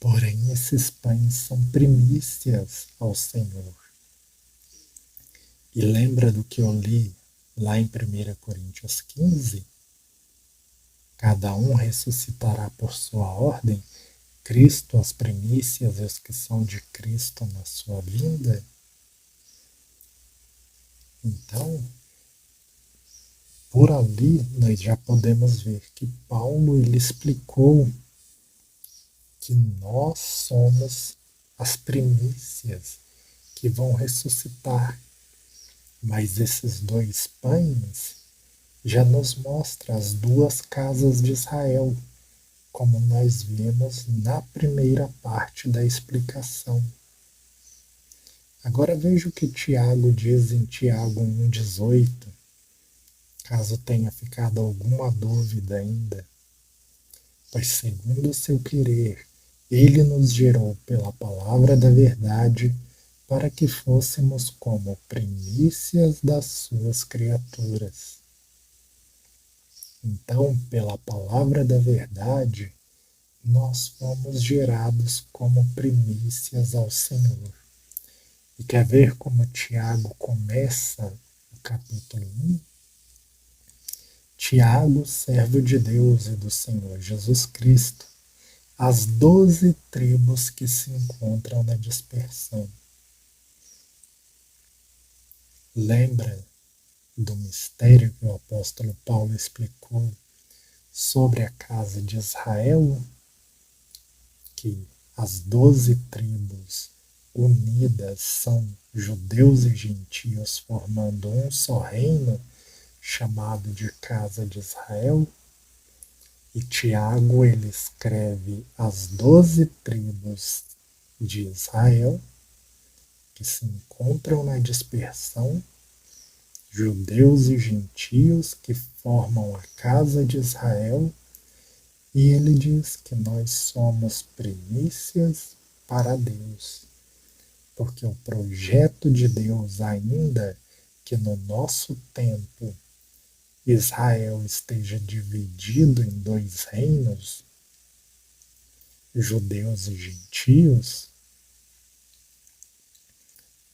Porém, esses pães são primícias ao Senhor. E lembra do que eu li lá em 1 Coríntios 15? Cada um ressuscitará por sua ordem, Cristo as primícias e os que são de Cristo na sua vinda. Então, por ali nós já podemos ver que Paulo ele explicou que nós somos as primícias que vão ressuscitar. Mas esses dois pães já nos mostra as duas casas de Israel, como nós vimos na primeira parte da explicação. Agora veja o que Tiago diz em Tiago 1,18, caso tenha ficado alguma dúvida ainda. Pois segundo o seu querer, ele nos gerou pela palavra da verdade, para que fôssemos como primícias das suas criaturas. Então, pela palavra da verdade, nós fomos gerados como primícias ao Senhor. E quer ver como Tiago começa o capítulo 1? Tiago, servo de Deus e do Senhor Jesus Cristo, as 12 tribos que se encontram na dispersão. Lembra do mistério que o apóstolo Paulo explicou sobre a casa de Israel? Que as 12 tribos unidas são judeus e gentios formando um só reino, chamado de casa de Israel. E Tiago ele escreve as 12 tribos de Israel que se encontram na dispersão, judeus e gentios que formam a casa de Israel, e ele diz que nós somos primícias para Deus, porque o projeto de Deus ainda que no nosso tempo Israel esteja dividido em dois reinos, judeus e gentios,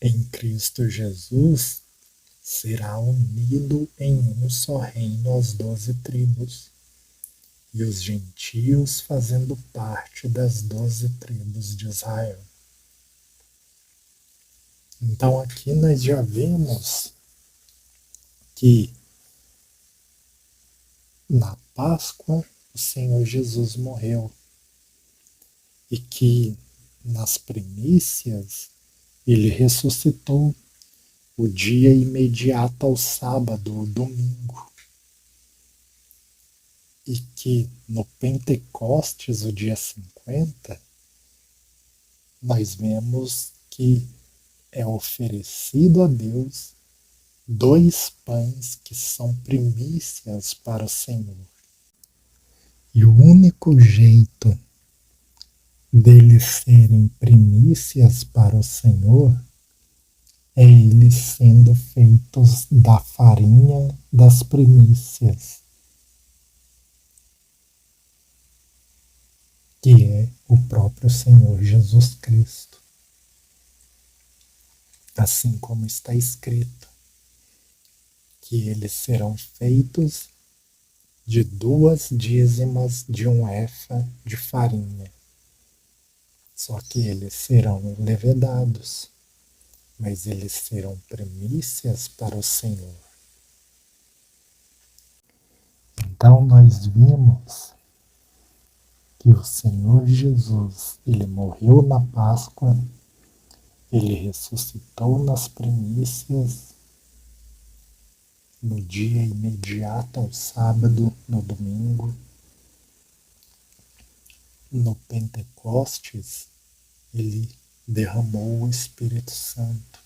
em Cristo Jesus será unido em um só reino as 12 tribos, e os gentios fazendo parte das 12 tribos de Israel. Então aqui nós já vemos que na Páscoa o Senhor Jesus morreu e que nas primícias ele ressuscitou o dia imediato ao sábado, o domingo. E que no Pentecostes, o dia 50, nós vemos que é oferecido a Deus dois pães que são primícias para o Senhor. E o único jeito deles serem primícias para o Senhor é eles sendo feitos da farinha das primícias, que é o próprio Senhor Jesus Cristo. Assim como está escrito, que eles serão feitos de 2 dízimas de um efa de farinha. Só que eles serão levedados, mas eles serão primícias para o Senhor. Então nós vimos que o Senhor Jesus, ele morreu na Páscoa, ele ressuscitou nas primícias, no dia imediato ao sábado, no domingo. No Pentecostes, ele derramou o Espírito Santo.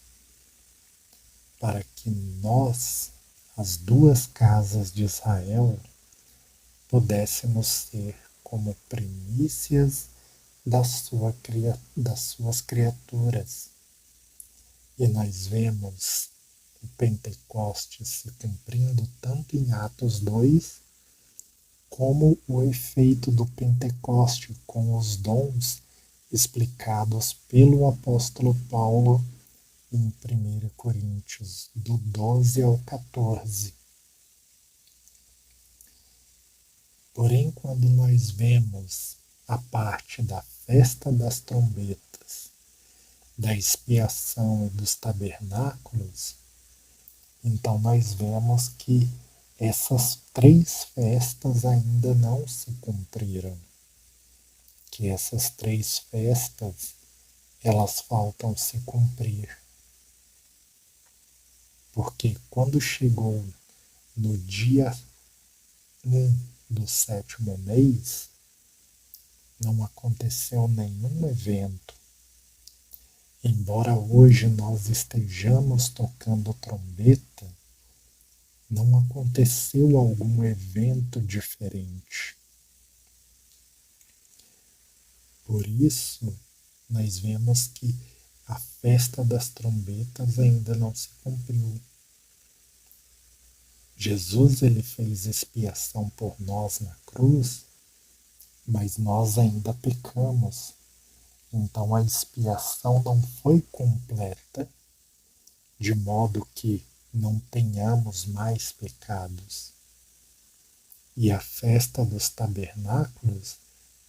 para que nós, as duas casas de Israel, pudéssemos ser como primícias das suas criaturas. E nós vemos o Pentecostes se cumprindo tanto em Atos 2, como o efeito do Pentecoste com os dons explicados pelo apóstolo Paulo em 1 Coríntios, do 12 ao 14. Porém, quando nós vemos a parte da festa das trombetas, da expiação e dos tabernáculos, então nós vemos que essas três festas ainda não se cumpriram. Que essas três festas, elas faltam se cumprir. Porque quando chegou no dia 1 do 7º mês, não aconteceu nenhum evento. Embora hoje nós estejamos tocando trombeta, não aconteceu algum evento diferente. Por isso, nós vemos que a festa das trombetas ainda não se cumpriu. Jesus, ele fez expiação por nós na cruz, mas nós ainda pecamos. Então a expiação não foi completa, de modo que não tenhamos mais pecados. E a festa dos tabernáculos,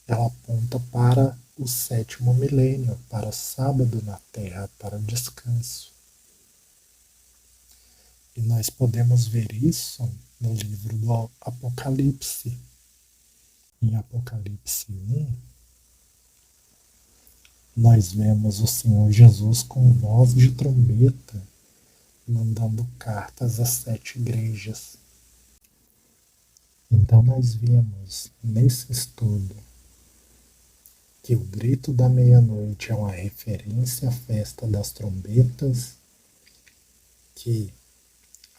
ela aponta para o 7º milênio, para o sábado na terra, para o descanso. E nós podemos ver isso no livro do Apocalipse. Em Apocalipse 1, nós vemos o Senhor Jesus com voz de trombeta, mandando cartas às 7 igrejas. Então nós vemos nesse estudo que o grito da meia-noite é uma referência à festa das trombetas, que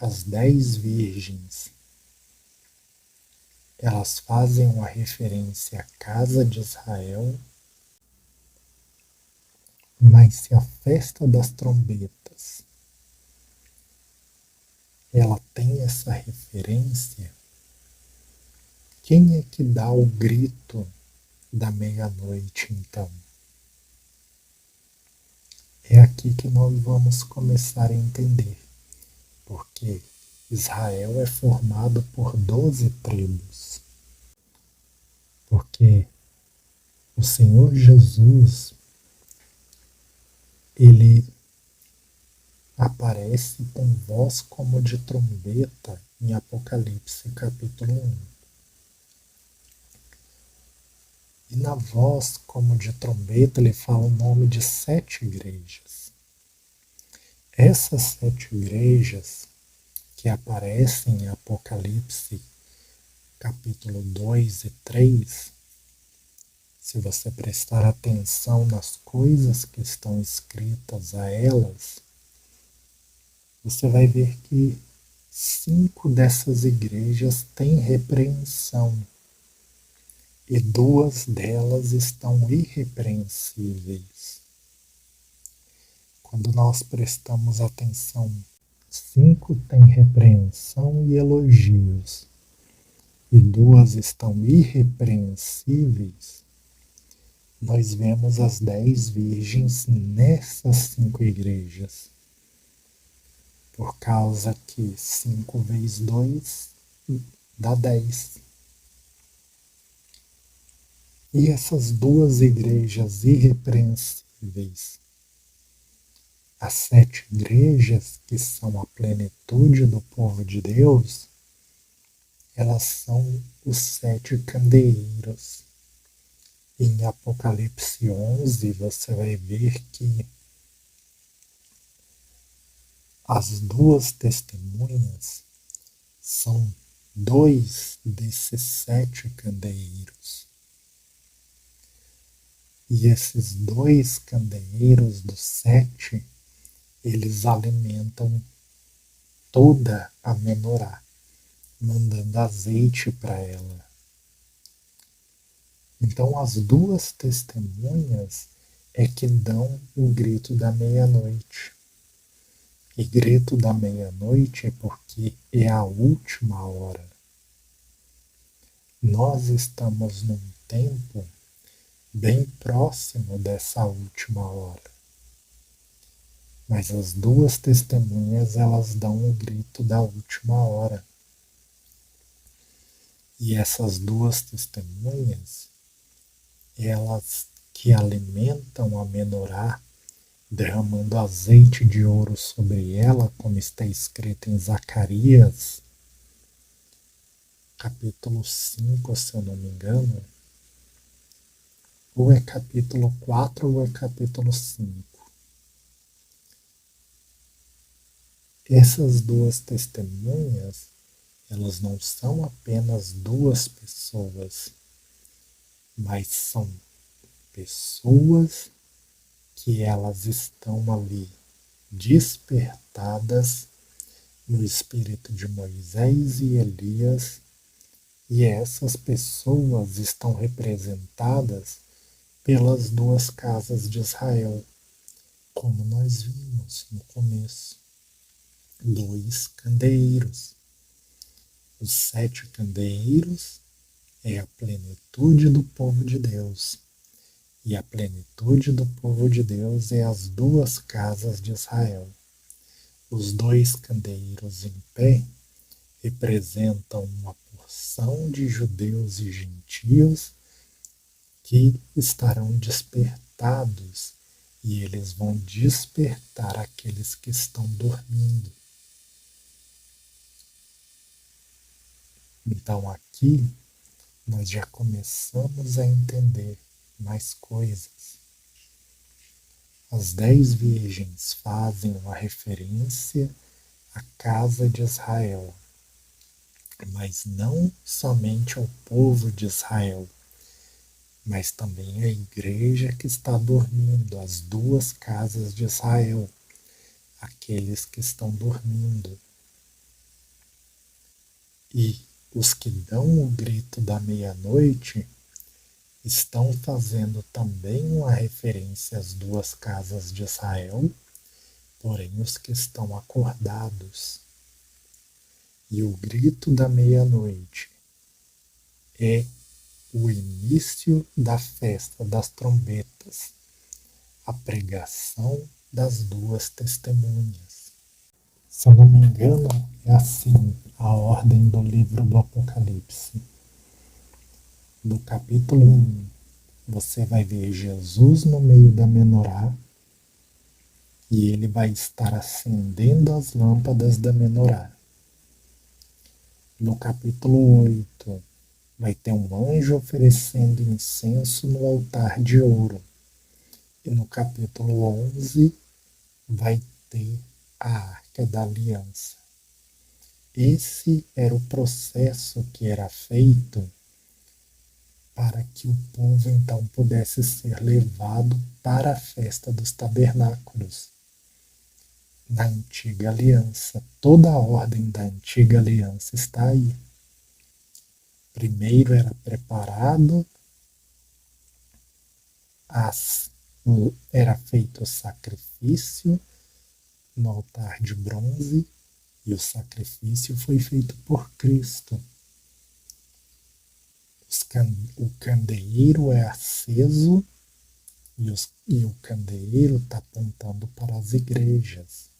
as 10 virgens, elas fazem uma referência à casa de Israel, mas se a festa das trombetas, ela tem essa referência, quem é que dá o grito da meia-noite então? É aqui que nós vamos começar a entender, porque Israel é formado por 12 tribos. Porque o Senhor Jesus, ele aparece com voz como de trombeta em Apocalipse capítulo 1. E na voz como de trombeta ele fala o nome de 7 igrejas. Essas 7 igrejas que aparecem em Apocalipse capítulo 2 e 3, se você prestar atenção nas coisas que estão escritas a elas, você vai ver que 5 dessas igrejas têm repreensão e 2 delas estão irrepreensíveis. Quando nós prestamos atenção, 5 têm repreensão e elogios e 2 estão irrepreensíveis, nós vemos as 10 virgens nessas 5 igrejas. Por causa que 5 vezes 2 dá 10. E essas 2 igrejas irrepreensíveis, as 7 igrejas que são a plenitude do povo de Deus, elas são os 7 candeeiros. Em Apocalipse 11 você vai ver que as 2 testemunhas são 2 desses 7 candeeiros. E esses 2 candeeiros dos 7, eles alimentam toda a menorá, mandando azeite para ela. Então as duas testemunhas é que dão o grito da meia-noite. E grito da meia-noite é porque é a última hora. Nós estamos num tempo bem próximo dessa última hora. Mas as duas testemunhas, elas dão o grito da última hora. E essas duas testemunhas, elas que alimentam a menorá, derramando azeite de ouro sobre ela, como está escrito em Zacarias, capítulo 5, se eu não me engano, ou é capítulo 4 ou é capítulo 5. Essas duas testemunhas, elas não são apenas duas pessoas, mas são pessoas que elas estão ali despertadas no espírito de Moisés e Elias, e essas pessoas estão representadas pelas duas casas de Israel, como nós vimos no começo. 2 candeeiros. Os 7 candeeiros é a plenitude do povo de Deus. E a plenitude do povo de Deus é as duas casas de Israel. Os 2 candeeiros em pé representam uma porção de judeus e gentios que estarão despertados, e eles vão despertar aqueles que estão dormindo. Então aqui nós já começamos a entender mais coisas. As 10 virgens fazem uma referência à casa de Israel, mas não somente ao povo de Israel, mas também à igreja que está dormindo, as duas casas de Israel, aqueles que estão dormindo. E os que dão o grito da meia-noite estão fazendo também uma referência às duas casas de Israel, porém os que estão acordados. E o grito da meia-noite é o início da festa das trombetas, a pregação das duas testemunhas. Se eu não me engano, é assim a ordem do livro do Apocalipse. No capítulo 1, você vai ver Jesus no meio da menorá e ele vai estar acendendo as lâmpadas da menorá. No capítulo 8, vai ter um anjo oferecendo incenso no altar de ouro. E no capítulo 11, vai ter a Arca da Aliança. Esse era o processo que era feito para que o povo então pudesse ser levado para a festa dos tabernáculos. Na antiga aliança, toda a ordem da antiga aliança está aí. Primeiro era preparado, era feito o sacrifício no altar de bronze, e o sacrifício foi feito por Cristo. O candeeiro é aceso e o candeeiro está apontando para as igrejas.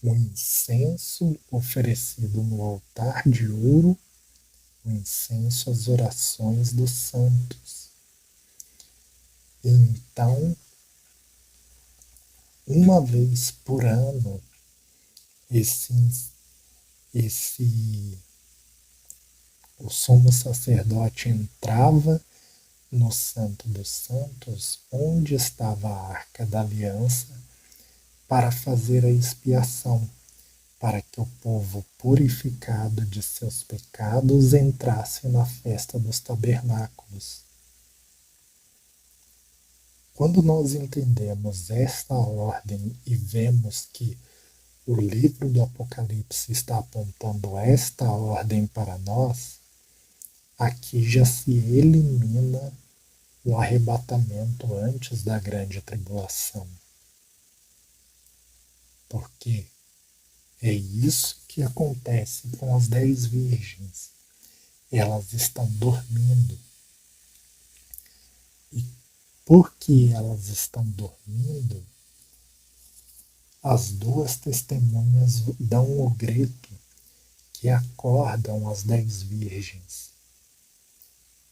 O incenso oferecido no altar de ouro, o incenso às orações dos santos. Então, uma vez por ano, o sumo sacerdote entrava no Santo dos Santos, onde estava a Arca da Aliança, para fazer a expiação, para que o povo purificado de seus pecados entrasse na festa dos tabernáculos. Quando nós entendemos esta ordem e vemos que o livro do Apocalipse está apontando esta ordem para nós, aqui já se elimina o arrebatamento antes da grande tribulação. Porque é isso que acontece com as 10 virgens. Elas estão dormindo. E porque elas estão dormindo, as duas testemunhas dão o grito que acordam as 10 virgens.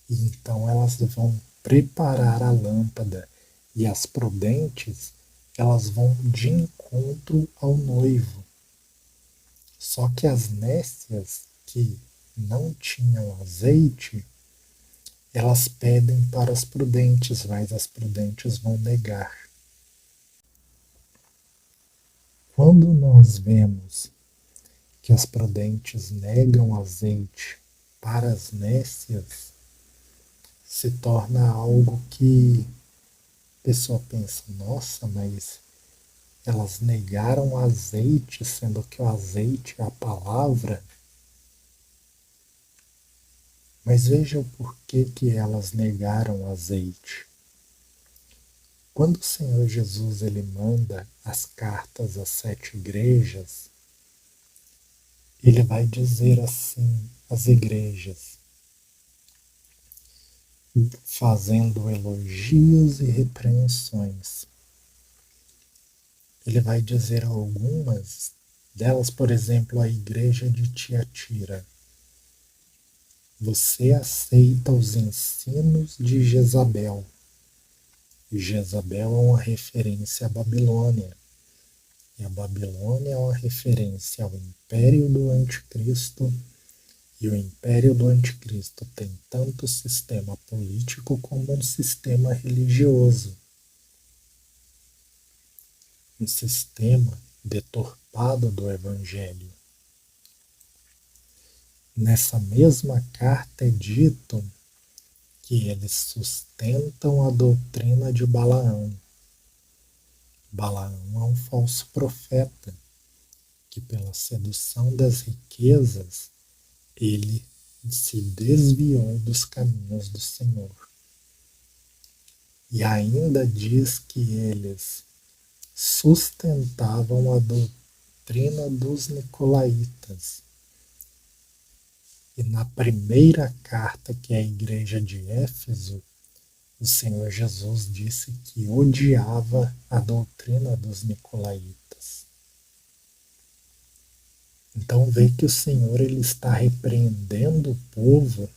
E então elas vão preparar a lâmpada e as prudentes, elas vão de encontro ao noivo. Só que as nécias que não tinham azeite, elas pedem para as prudentes, mas as prudentes vão negar. Quando nós vemos que as prudentes negam azeite para as nécias, se torna algo que a pessoa pensa, nossa, mas elas negaram azeite, sendo que o azeite é a palavra. Mas veja o porquê que elas negaram azeite. Quando o Senhor Jesus ele manda as cartas às 7 igrejas, ele vai dizer assim às igrejas, fazendo elogios e repreensões. Ele vai dizer algumas delas, por exemplo, a igreja de Tiatira. Você aceita os ensinos de Jezabel. Jezabel é uma referência à Babilônia. E a Babilônia é uma referência ao império do anticristo. E o império do anticristo tem tanto sistema político como um sistema religioso. Um sistema deturpado do evangelho. Nessa mesma carta é dito que eles sustentam a doutrina de Balaão. Balaão é um falso profeta que, pela sedução das riquezas, ele se desviou dos caminhos do Senhor. E ainda diz que eles sustentavam a doutrina dos nicolaítas. E na primeira carta, que é a igreja de Éfeso, o Senhor Jesus disse que odiava a doutrina dos nicolaítas. Então vê que o Senhor ele está repreendendo o povo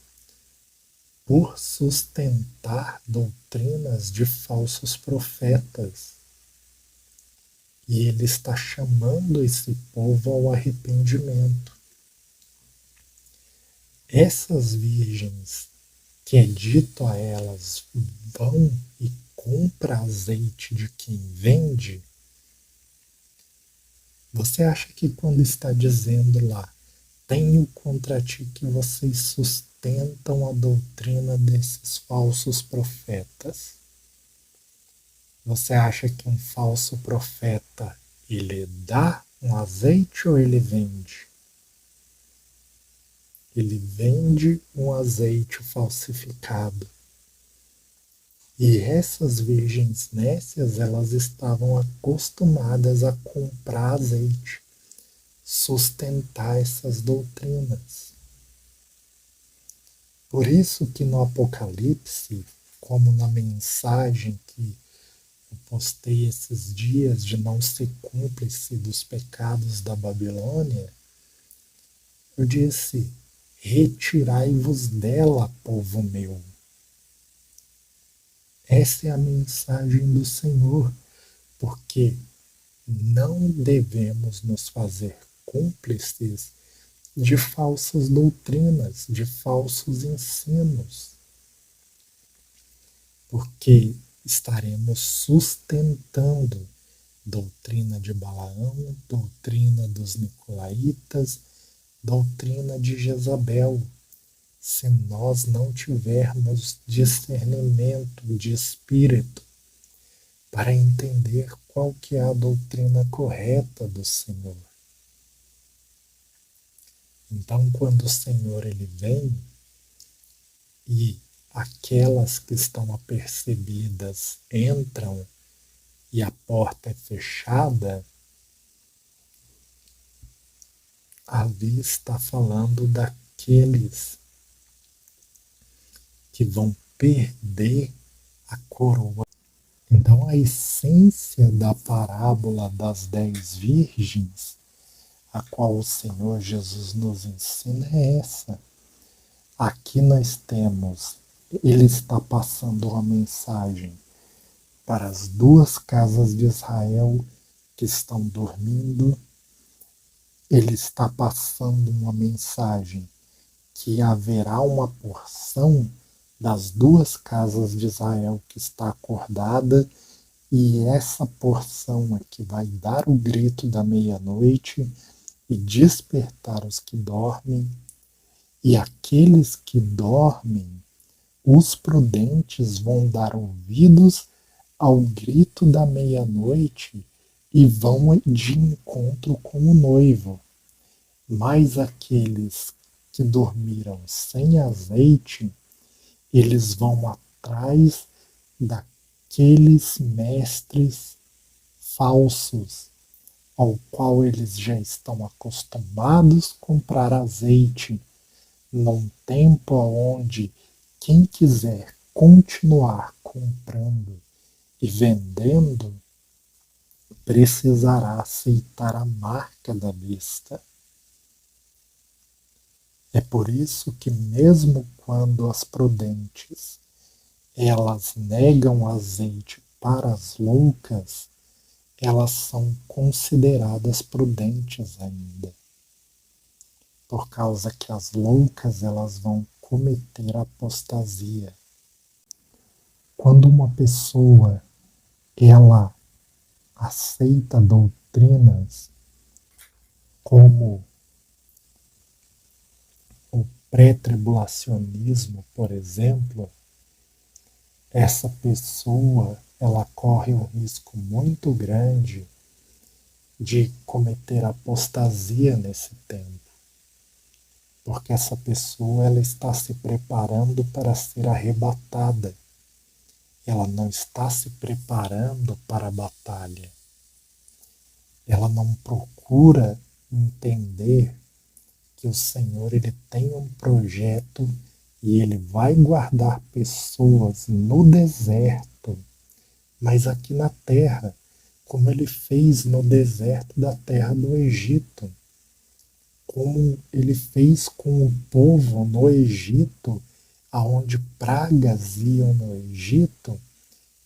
por sustentar doutrinas de falsos profetas. E ele está chamando esse povo ao arrependimento. Essas virgens, que é dito a elas, vão e compra azeite de quem vende, você acha que quando está dizendo lá, tenho contra ti que vocês sustentam a doutrina desses falsos profetas, você acha que um falso profeta, ele dá um azeite ou ele vende? Ele vende um azeite falsificado. E essas virgens nécias, elas estavam acostumadas a comprar azeite, sustentar essas doutrinas. Por isso que no Apocalipse, como na mensagem que eu postei esses dias de não ser cúmplice dos pecados da Babilônia, eu disse, retirai-vos dela, povo meu. Essa é a mensagem do Senhor, porque não devemos nos fazer cúmplices de falsas doutrinas, de falsos ensinos, porque estaremos sustentando doutrina de Balaão, doutrina dos nicolaítas, doutrina de Jezabel, se nós não tivermos discernimento de espírito para entender qual que é a doutrina correta do Senhor. Então, quando o Senhor ele vem e aquelas que estão apercebidas entram e a porta é fechada, ali está falando daqueles que vão perder a coroa. Então, a essência da parábola das 10 virgens, a qual o Senhor Jesus nos ensina, é essa. Aqui nós temos, ele está passando uma mensagem para as duas casas de Israel que estão dormindo. Ele está passando uma mensagem que haverá uma porção das duas casas de Israel que está acordada, e essa porção é que vai dar o grito da meia-noite e despertar os que dormem, e aqueles que dormem, os prudentes, vão dar ouvidos ao grito da meia-noite e vão de encontro com o noivo. Mas aqueles que dormiram sem azeite, eles vão atrás daqueles mestres falsos, ao qual eles já estão acostumados a comprar azeite, num tempo onde quem quiser continuar comprando e vendendo precisará aceitar a marca da besta. É por isso que mesmo quando as prudentes elas negam azeite para as loucas, elas são consideradas prudentes ainda, por causa que as loucas elas vão cometer apostasia. Quando uma pessoa ela aceita doutrinas como o pré-tribulacionismo, por exemplo, essa pessoa ela corre um risco muito grande de cometer apostasia nesse tempo, porque essa pessoa ela está se preparando para ser arrebatada. Ela não está se preparando para a batalha. Ela não procura entender que o Senhor ele tem um projeto e ele vai guardar pessoas no deserto, mas aqui na terra, como ele fez no deserto da terra do Egito, como ele fez com o povo no Egito, aonde pragas iam no Egito,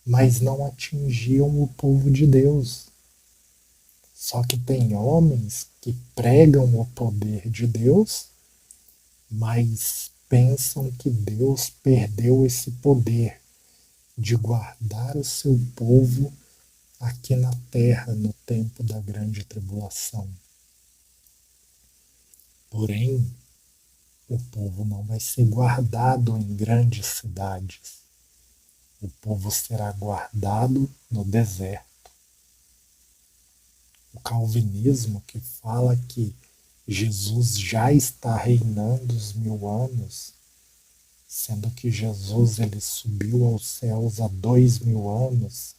mas não atingiam o povo de Deus. Só que tem homens que pregam o poder de Deus, mas pensam que Deus perdeu esse poder de guardar o seu povo aqui na terra no tempo da grande tribulação. Porém, o povo não vai ser guardado em grandes cidades. O povo será guardado no deserto. O calvinismo, que fala que Jesus já está reinando os 1000 anos, sendo que Jesus ele subiu aos céus há 2000 anos.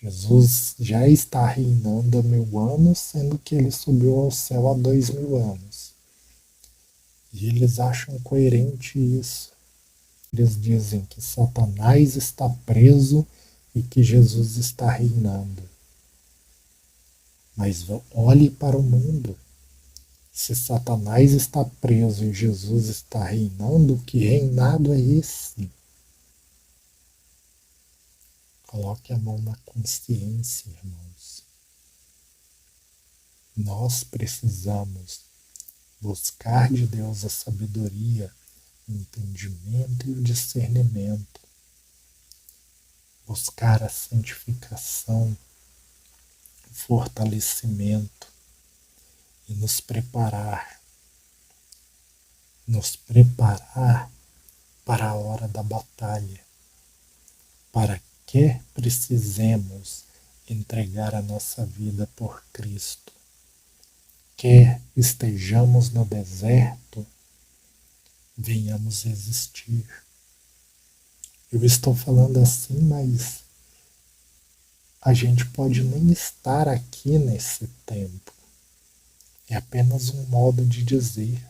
Jesus já está reinando há 1000 anos, sendo que ele subiu ao céu há 2000 anos. E eles acham coerente isso. Eles dizem que Satanás está preso e que Jesus está reinando. Mas olhe para o mundo. Se Satanás está preso e Jesus está reinando, que reinado é esse? Coloque a mão na consciência, irmãos. Nós precisamos buscar de Deus a sabedoria, o entendimento e o discernimento. Buscar a santificação, o fortalecimento e nos preparar para a hora da batalha, para que precisemos entregar a nossa vida por Cristo. Quer estejamos no deserto, venhamos existir. Eu estou falando assim, mas a gente pode nem estar aqui nesse tempo. É apenas um modo de dizer.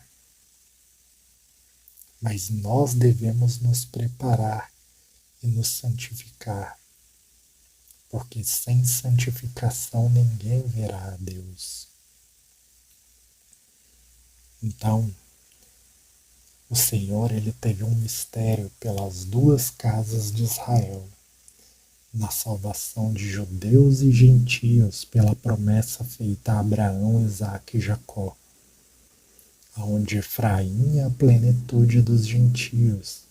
Mas nós devemos nos preparar e nos santificar, porque sem santificação ninguém verá a Deus. Então, o Senhor, ele teve um mistério pelas duas casas de Israel, na salvação de judeus e gentios pela promessa feita a Abraão, Isaque e Jacó, aonde Efraim é a plenitude dos gentios,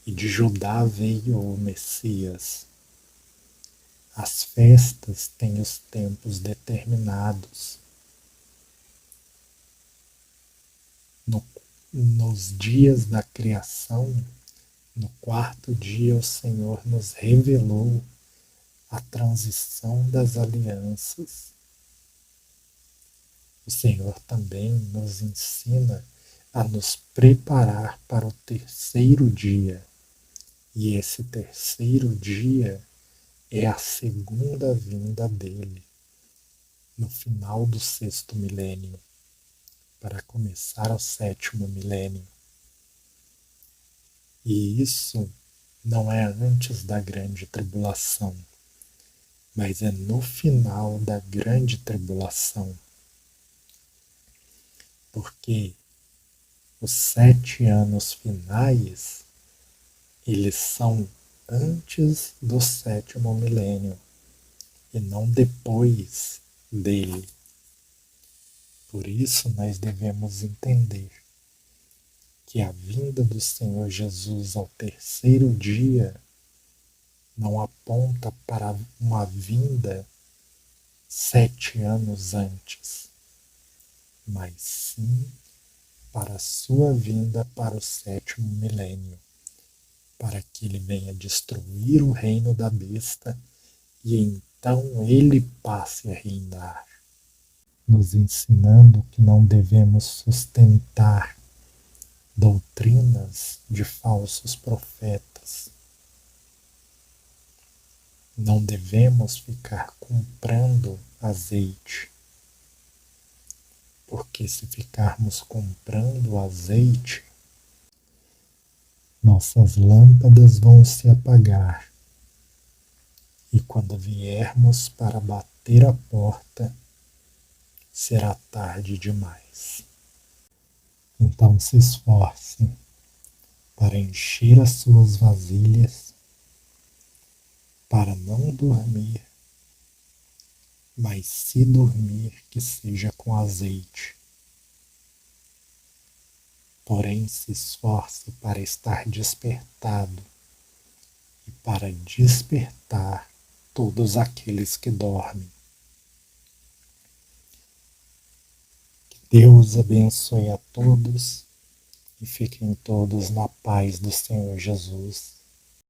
e de Judá veio o Messias. As festas têm os tempos determinados. Nos dias da criação, no quarto dia, o Senhor nos revelou a transição das alianças. O Senhor também nos ensina a nos preparar para o terceiro dia. E esse terceiro dia é a segunda vinda dele, no final do sexto milênio, para começar o sétimo milênio. E isso não é antes da grande tribulação, mas é no final da grande tribulação. Porque os 7 anos finais, eles são antes do sétimo milênio e não depois dele. Por isso nós devemos entender que a vinda do Senhor Jesus ao terceiro dia não aponta para uma vinda 7 anos antes, mas sim para a sua vinda para o sétimo milênio, para que ele venha destruir o reino da besta e então ele passe a reinar, nos ensinando que não devemos sustentar doutrinas de falsos profetas. Não devemos ficar comprando azeite, porque se ficarmos comprando azeite, nossas lâmpadas vão se apagar. E quando viermos para bater a porta, será tarde demais. Então se esforcem para encher as suas vasilhas, para não dormir, mas se dormir, que seja com azeite. Porém se esforce para estar despertado e para despertar todos aqueles que dormem. Deus abençoe a todos e fiquem todos na paz do Senhor Jesus.